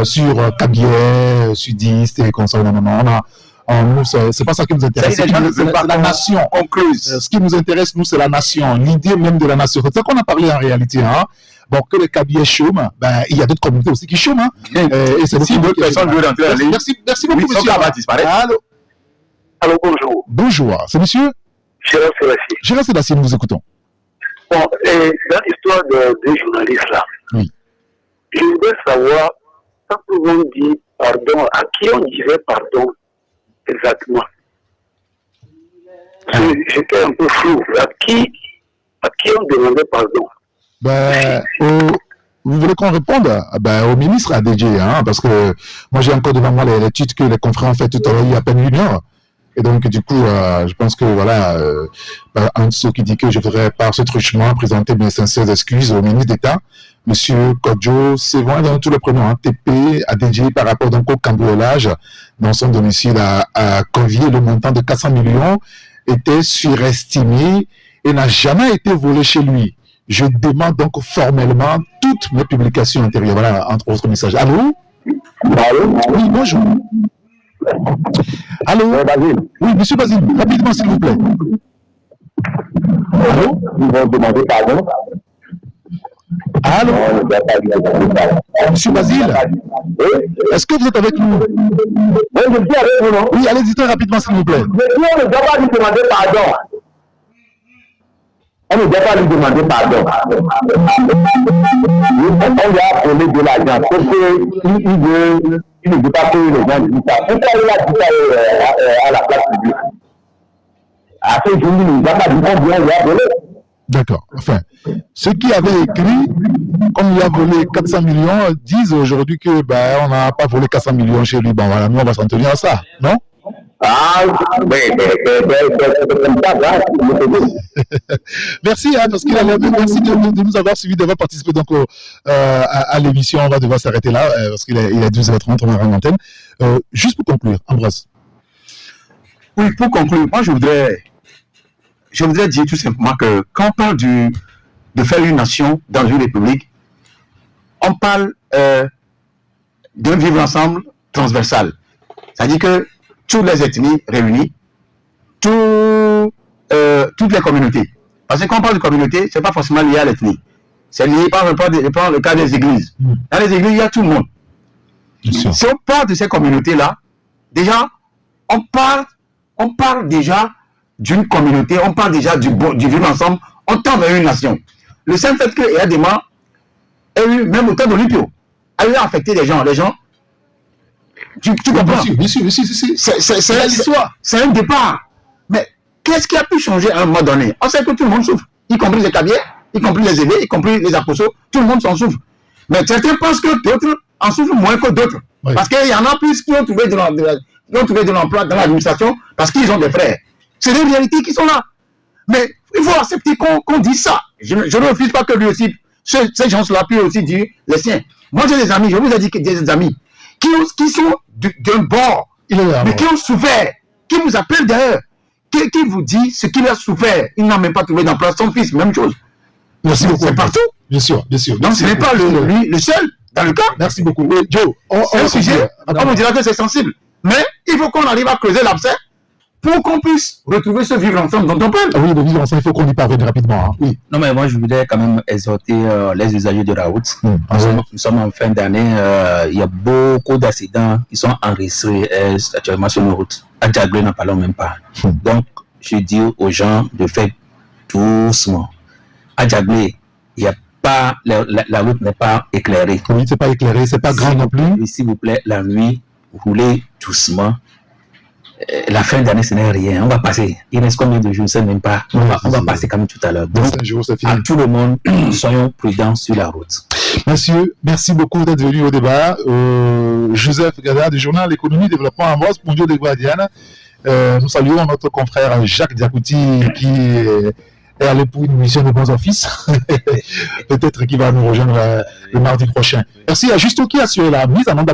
sur Kabylie, sudiste et comme ça. Non. Nous, c'est pas ça qui nous intéresse. C'est la nation. Ce qui nous intéresse, nous, c'est la nation, l'idée même de la nation. C'est ça qu'on a parlé en réalité. Hein. Bon, que les Kabylie chôment, il y a d'autres communautés aussi qui chôment. Hein. Et c'est si d'autres personnes veulent entrer dans la ligne, merci beaucoup, monsieur. Ça va disparaître. Allô, bonjour. Bonjour, c'est monsieur Gérard Sélassié, nous vous écoutons. Bon, dans l'histoire des journalistes là, oui. Je voudrais savoir, quand on dit pardon, à qui on disait pardon exactement? J'étais un peu flou. À qui on demandait pardon? Vous voulez qu'on réponde au ministre ADG, hein, parce que moi j'ai encore devant moi les titres que les confrères ont fait tout à l'heure, il y a à peine une heure. Et donc, du coup, je pense que, voilà, Anso qui dit que je voudrais, par ce truchement, présenter mes sincères excuses au ministre d'État, Monsieur Kodjo, c'est vrai, dans tous les prénoms, hein, TP, ADG, par rapport donc au cambriolage dans son domicile à Convier, le montant de 400 millions était surestimé et n'a jamais été volé chez lui. Je demande donc formellement toutes mes publications antérieures. Voilà, entre autres messages. Allô? Allô? Oui, bonjour. Allô? Basile. Oui, monsieur Basile, rapidement s'il vous plaît. Allô? Ils vont demander pardon. Allô? Monsieur Basile, Oui, est-ce que vous êtes avec nous? je suis avec vous, non? Oui, allez-y très rapidement, s'il vous plaît. Mais si on ne doit pas lui demander pardon. On ne doit pas lui demander pardon. On lui a volé de l'argent parce qu'il ne veut pas payer les gens du ça. Pourquoi il a dit ça à la place publique? À ce jour, il ne nous a pas dit combien il a volé. D'accord. Enfin, ceux qui avaient écrit, comme il a volé 400 millions, disent aujourd'hui que on n'a pas volé 400 millions chez lui. Bon, voilà, nous, on va s'en tenir à ça, non? Ah, oui, c'est comme ça, Merci, hein, parce qu'il a merci de nous avoir suivis, d'avoir participé donc à l'émission. On va devoir s'arrêter là, parce qu'il est 12h30, on va rendre l'antenne. Juste pour conclure, Ambroise. Oui, pour conclure, moi je voudrais dire tout simplement que quand on parle de faire une nation dans une république, on parle d'un vivre ensemble transversal. C'est-à-dire que toutes les ethnies réunies, toutes les communautés. Parce que quand on parle de communauté, ce n'est pas forcément lié à l'ethnie. C'est lié par le cas des églises. Dans les églises, il y a tout le monde. Si on parle de ces communautés-là, déjà, on parle déjà d'une communauté, on parle déjà du vivre ensemble, on tend vers une nation. Le simple fait que Eyadema ait eu, même au temps d'Olympio, a eu affecté les gens. Tu comprends? Bien sûr. C'est l'histoire. C'est un départ. Mais qu'est-ce qui a pu changer à un moment donné? On sait que tout le monde souffre, y compris les cabiers, y compris les aînés, y compris les apostles, tout le monde s'en souffre. Mais certains pensent que d'autres en souffrent moins que d'autres. Oui. Parce qu'il y en a plus qui ont trouvé de l'emploi dans l'administration parce qu'ils ont des frères. C'est des réalités qui sont là. Mais il faut accepter qu'on dise ça. Je ne refuse pas que lui aussi, ces gens-là puissent aussi dire les siens. Moi j'ai des amis, je vous ai dit que j'ai des amis qui sont d'un bord, mais qui ont souffert, qui vous appellent d'ailleurs, qui vous dit ce qu'il a souffert. Il n'a même pas trouvé d'emploi, son fils, même chose. Merci beaucoup. C'est partout. Bien sûr. Donc ce n'est pas lui le seul dans le cas. Merci beaucoup. Joe, c'est un sujet, on me dira que c'est sensible. Mais il faut qu'on arrive à creuser l'abcès pour qu'on puisse retrouver ce vivre ensemble dont on parle. Oui, le vivre ensemble, il faut qu'on y parvienne rapidement. Hein. Oui. Non, mais moi, je voudrais quand même exhorter les usagers de la route. Nous sommes en fin d'année. Il y a beaucoup d'accidents qui sont enregistrés actuellement sur nos routes. À Djaglé, n'en parlons même pas. Donc, je dis aux gens de faire doucement. À Djaglé, il y a pas, la route n'est pas éclairée. Oui, c'est pas éclairé, c'est pas grand non plus. Et s'il vous plaît, la nuit, roulez doucement. La fin d'année, ce n'est rien. On va passer. Il reste combien de jours? Je ne sais même pas. On va passer quand même tout à l'heure. Donc, à tout le monde, soyons prudents sur la route. Monsieur, merci beaucoup d'être venu au débat. Joseph Gada du journal Économie, Développement, Ambroise Pondio de Guadiana. Nous saluons notre confrère Jacques Diakouti qui est allé pour une mission de bons offices. Peut-être qu'il va nous rejoindre le mardi prochain. Merci à Justo qui a assuré la mise en onde.